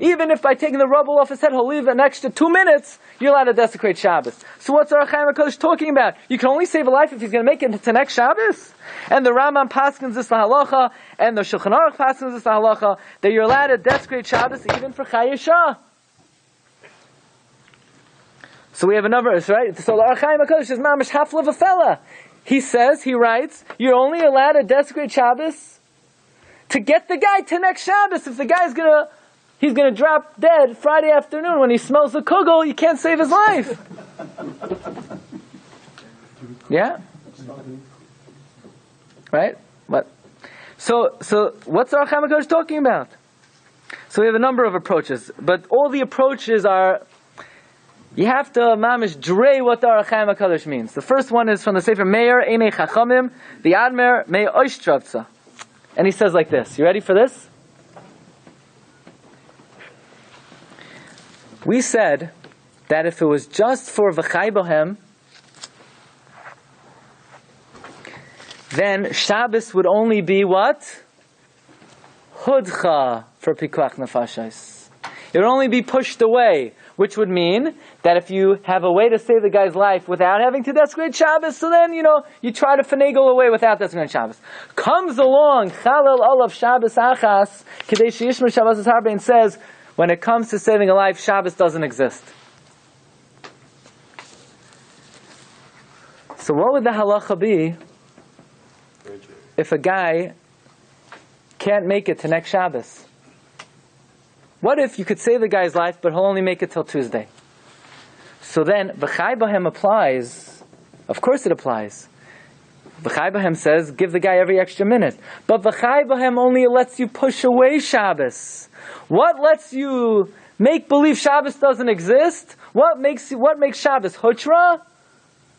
even if by taking the rubble off his head, he'll leave an extra 2 minutes, you're allowed to desecrate Shabbos. So what's Or HaChaim HaKadosh talking about? You can only save a life if he's going to make it to next Shabbos? And the Rambam paskins this halacha, and the Shulchan Aruch paskins this halacha, that you're allowed to desecrate Shabbos even for Chayesha. So we have another verse, right? So the Or HaChaim HaKadosh is mamish hafla of a fella. He says, he writes, you're only allowed to desecrate Shabbos to get the guy to next Shabbos. If the guy's he's gonna drop dead Friday afternoon when he smells the kugel, you can't save his life. Yeah? Right? What? So what's Or HaChaim HaKadosh talking about? So we have a number of approaches, but all the approaches are, you have to mamish drei what the Or HaChaim HaKadosh means. The first one is from the Sefer Meir, Einei Chachamim, the Admer, Mei Oishtravtza. And he says like this. You ready for this? We said that if it was just for V'chai Bohem, then Shabbos would only be what? Hudcha for Pikuach Nefashos. It would only be pushed away, which would mean that if you have a way to save the guy's life without having to desecrate Shabbos, so then, you try to finagle away without desecrating Shabbos. Comes along, Chalal Olav Shabbos Achas, Kedei Sheyishmer Shabbos Harbe, and says, when it comes to saving a life, Shabbos doesn't exist. So what would the halacha be if a guy can't make it to next Shabbos? What if you could save the guy's life, but he'll only make it till Tuesday? So then, V'chai Bohem applies. Of course it applies. V'chai Bohem says, give the guy every extra minute. But V'chai Bohem only lets you push away Shabbos. What lets you make believe Shabbos doesn't exist? What makes Shabbos Hutra?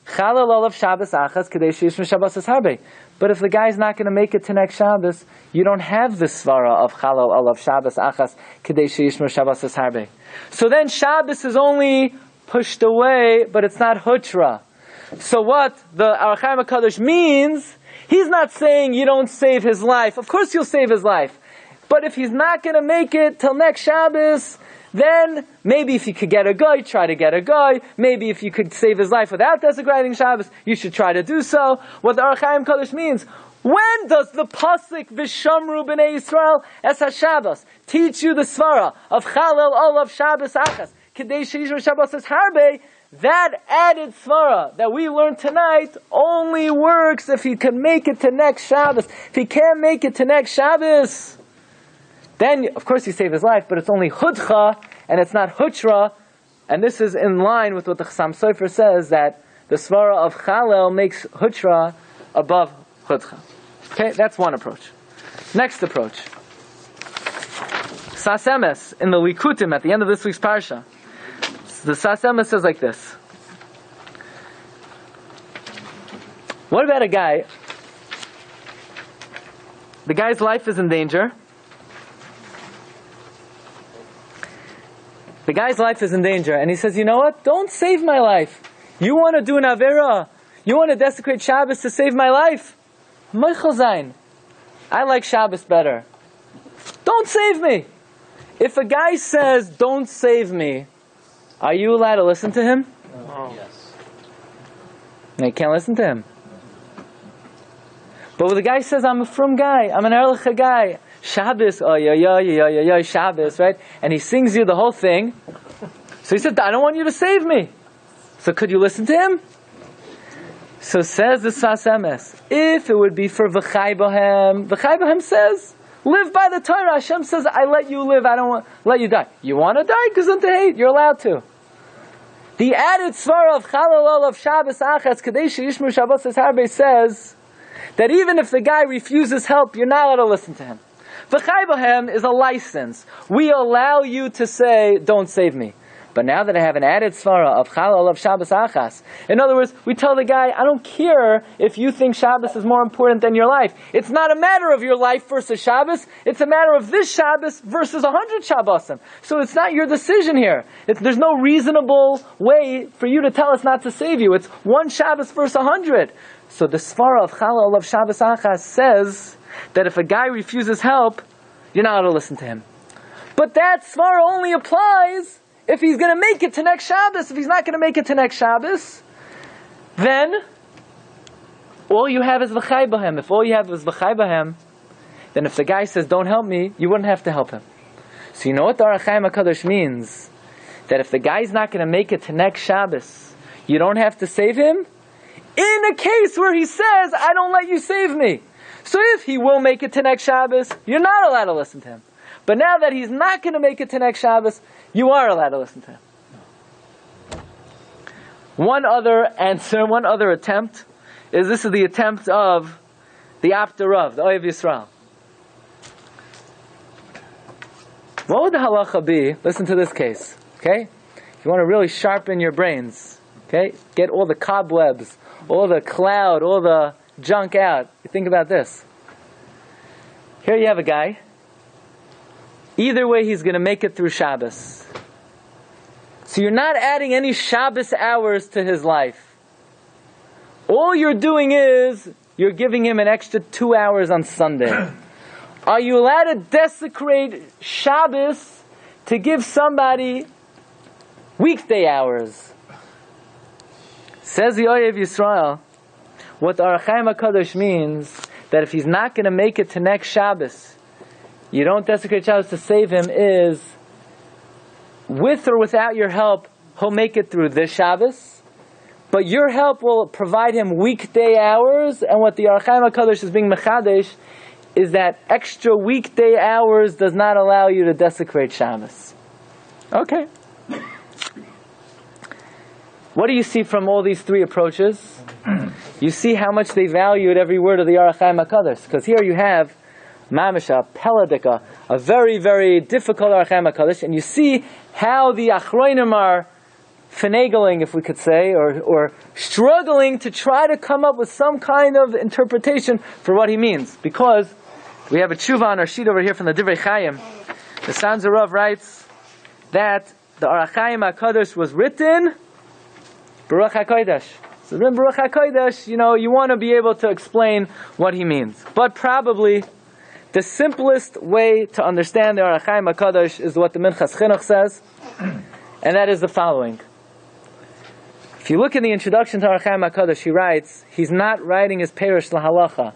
Chalal olav Shabbos achas kedei sheishma Shabbos harbe. But if the guy's not going to make it to next Shabbos, you don't have the svara of Chalal olav Shabbos achas kedei sheishma Shabbos harbe. So then Shabbos is only pushed away, but it's not Hutra. So what the Or HaChaim HaKadosh means, he's not saying you don't save his life. Of course you'll save his life. But if he's not going to make it till next Shabbos, then maybe if you could get a guy, try to get a guy. Maybe if you could save his life without desecrating Shabbos, you should try to do so. What the Or HaChaim HaKadosh means, when does the pasuk V'shamru b'nei Yisrael es HaShabbos teach you the svara of Chalal olav Shabbos achas kedei sheishma Shabbos harbe? That added svara that we learned tonight only works if he can make it to next Shabbos. If he can't make it to next Shabbos, then of course he saved his life, but it's only Hudcha and it's not Hutra. And this is in line with what the Chassam Sofer says, that the svara of Chalel makes Hutra above Hutra. Okay, that's one approach. Next approach. Sas Emes in the Likutim at the end of this week's Parsha. The Sas Emes says like this. What about a guy? The guy's life is in danger. The guy's life is in danger, and he says, you know what? Don't save my life. You want to do an Avera? You want to desecrate Shabbos to save my life? Meichel Zayin. I like Shabbos better. Don't save me. If a guy says, don't save me, are you allowed to listen to him? Yes. No, you can't listen to him. But when the guy says, I'm a frum guy, I'm an halachic guy, Shabbos, oh yeah, Shabbos, right? And he sings you the whole thing. So he said, I don't want you to save me. So could you listen to him? So says the Sas Emes, if it would be for V'chai Bohem says, live by the Torah. Hashem says, I let you live, I don't want let you die. You want to die? Because hate, you're allowed to. The added svara of Chalal of Shabbos Achas Kadesh Yishmu Shabbos Harbe says that even if the guy refuses help, you're not allowed to listen to him. V'chai Bohem is a license. We allow you to say, don't save me. But now that I have an added svara of Chalal of Shabbos Achas, in other words, we tell the guy, I don't care if you think Shabbos is more important than your life. It's not a matter of your life versus Shabbos. It's a matter of this Shabbos versus 100 Shabbosim. So it's not your decision here. There's no reasonable way for you to tell us not to save you. It's one Shabbos versus 100. So the svara of Chalal of Shabbos Achas says that if a guy refuses help, you're not allowed to listen to him. But that svara only applies if he's going to make it to next Shabbos. If he's not going to make it to next Shabbos, then all you have is V'chai Bohem. If all you have is V'chai Bohem, then if the guy says, don't help me, you wouldn't have to help him. So you know what the Ohr HaChaim HaKadosh means? That if the guy's not going to make it to next Shabbos, you don't have to save him? In a case where he says, I don't let you save me. So if he will make it to next Shabbos, you're not allowed to listen to him. But now that he's not going to make it to next Shabbos, you are allowed to listen to him. One other answer, one other attempt, this is the attempt of the Apterav, the Oyev Yisrael. What would the halacha be? Listen to this case, okay? If you want to really sharpen your brains, okay? Get all the cobwebs, all the cloud, all the junk out. You think about this. Here you have a guy. Either way, he's going to make it through Shabbos. So you're not adding any Shabbos hours to his life. All you're doing is, you're giving him an extra 2 hours on Sunday. Are you allowed to desecrate Shabbos to give somebody weekday hours? Says the Oyev Yisrael, what the Ohr HaChaim HaKadosh means, that if he's not going to make it to next Shabbos, you don't desecrate Shabbos to save him, is with or without your help, he'll make it through this Shabbos, but your help will provide him weekday hours, and what the Ohr HaChaim HaKadosh is being mechadesh is that extra weekday hours does not allow you to desecrate Shabbos. Okay. What do you see from all these three approaches? You see how much they valued every word of the Ohr HaChaim HaKadosh, because here you have Mamisha, Peladika, a very, very difficult Ohr HaChaim HaKadosh, and you see how the Achronim are finagling, if we could say, or struggling to try to come up with some kind of interpretation for what he means. Because we have a tshuva on our sheet over here from the Divrei Chaim. The Sanzer Rav writes that the Ohr HaChaim HaKadosh was written Baruch HaKodesh. So in Baruch HaKodesh, you want to be able to explain what he means. But probably the simplest way to understand the Ohr HaChaim HaKadosh is what the Minchas Chinuch says, and that is the following. If you look in the introduction to Ohr HaChaim HaKadosh, he writes, he's not writing his Perush L'Halacha.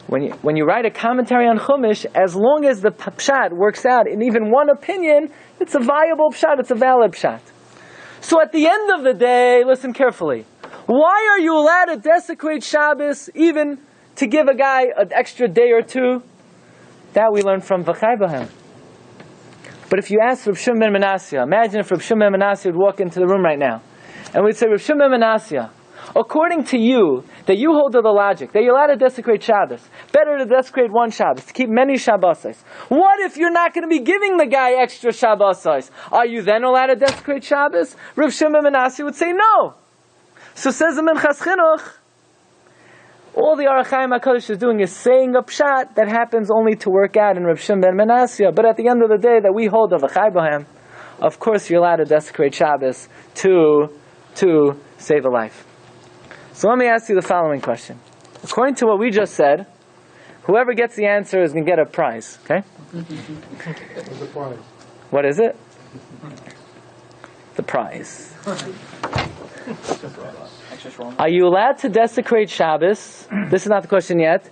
When you write a commentary on Chumash, as long as the pshat works out in even one opinion, it's a viable pshat, it's a valid pshat. So at the end of the day, listen carefully. Why are you allowed to desecrate Shabbos, even to give a guy an extra day or two? That we learn from V'chai Bohem. But if you ask Reb Shimon ben Manasseh, imagine if Reb Shimon ben Manasseh would walk into the room right now, And we'd say, Rav Shimon ben Asya, according to you, that you hold to the logic, that you're allowed to desecrate Shabbos, better to desecrate one Shabbos, to keep many Shabbos. What if you're not going to be giving the guy extra Shabbos? Are you then allowed to desecrate Shabbos? Rav Shimon ben Asya would say no. So says the Minchas Chinuch, all the Orach Chaim HaKadosh is doing is saying a pshat that happens only to work out in Rav Shimon ben Asya. But at the end of the day, that we hold of a Chai Bohem, of course you're allowed to desecrate Shabbos to save a life. So let me ask you the following question. According to what we just said, whoever gets the answer is going to get a prize. Okay? What's the prize? What is it? The prize. Are you allowed to desecrate Shabbos? This is not the question yet.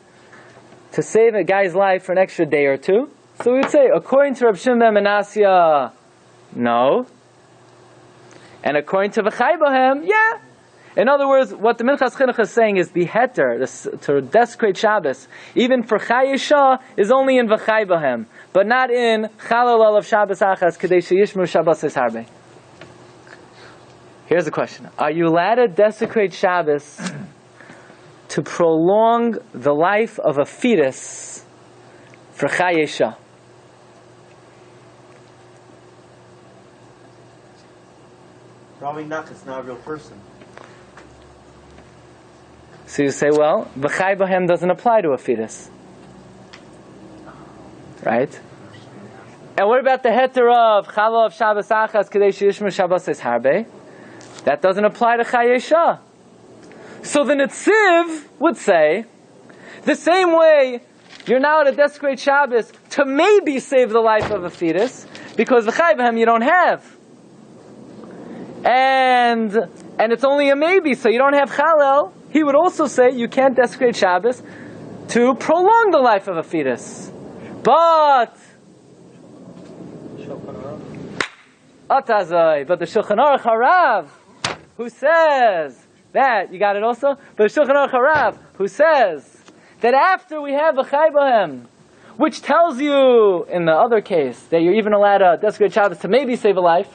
To save a guy's life for an extra day or two? So we would say, according to Rav Shimon ben Asya, no. And according to V'chai Bohem, yeah. In other words, what the Minchas Chinuch is saying is the heter, to desecrate Shabbos, even for Chai Isha, is only in V'chai Bohem, but not in Chalal of Shabbos Achas, Kadei Sheyishmu Shabbos Es Harbe. Here's the question. Are you allowed to desecrate Shabbos to prolong the life of a fetus for Chai Isha? Probably not, 'cause it's not a real person. So you say, well, V'chai Bohem doesn't apply to a fetus. Right? And what about the heter of Chalal of Shabbos Achas Kadei Sheyishmu Shabbos Es Harbe? That doesn't apply to Chai Isha. So the Netziv would say, the same way you're now to desecrate Shabbos to maybe save the life of a fetus, because V'chai Bohem you don't have. And it's only a maybe, so you don't have Chalal. He would also say you can't desecrate Shabbos to prolong the life of a fetus. But the Shulchan Aruch Harav, who says that, you got it also? But the Shulchan Aruch Harav, who says that after we have a Chai Bohem, which tells you, in the other case, that you're even allowed to desecrate Shabbos to maybe save a life,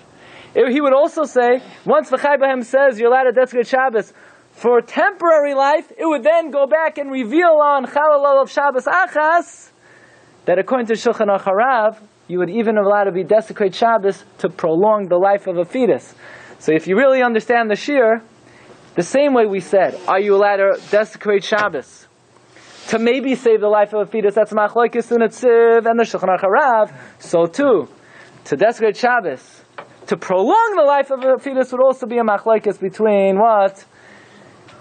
he would also say, once the Chai Bohem says you're allowed to desecrate Shabbos for temporary life, it would then go back and reveal on Chalal of Shabbos Achas that according to Shulchan Aruch Harav, you would even allow to be desecrate Shabbos to prolong the life of a fetus. So if you really understand the Shiur, the same way we said, are you allowed to desecrate Shabbos to maybe save the life of a fetus? That's Machlokes Netziv and the Shulchan Aruch Harav. So too, to desecrate Shabbos to prolong the life of a fetus would also be a Machlokes between what?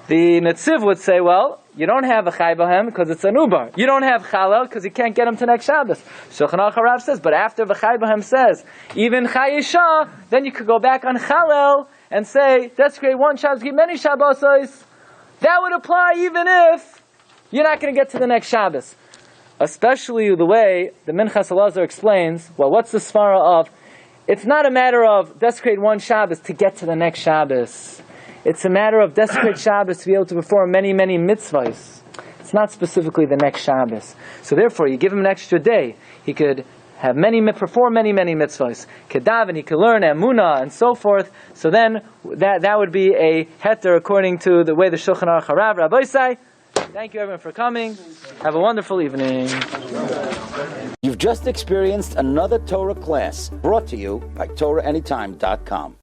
The Netziv would say, well, you don't have a Chai Bohem because it's an Ubar. You don't have Chalal because you can't get him to next Shabbos. Shulchan Aruch Harav says, but after the Chai Bohem says, even Chai Isha, then you could go back on Chalal and say, desecrate one Shabbos, keep many Shabbosos. That would apply even if you're not going to get to the next Shabbos. Especially the way the Minchas Elazar explains, well, what's the svara of, it's not a matter of desecrate one Shabbos to get to the next Shabbos. It's a matter of desecrate Shabbos to be able to perform many, many mitzvahs. It's not specifically the next Shabbos. So therefore, you give him an extra day. He could have perform many, many mitzvahs. Kedaven, he could learn emunah and so forth. So then, that would be a heter according to the way the Shulchan Aruch Harav. Rabbi say, thank you everyone for coming. Have a wonderful evening. You've just experienced another Torah class brought to you by TorahAnytime.com.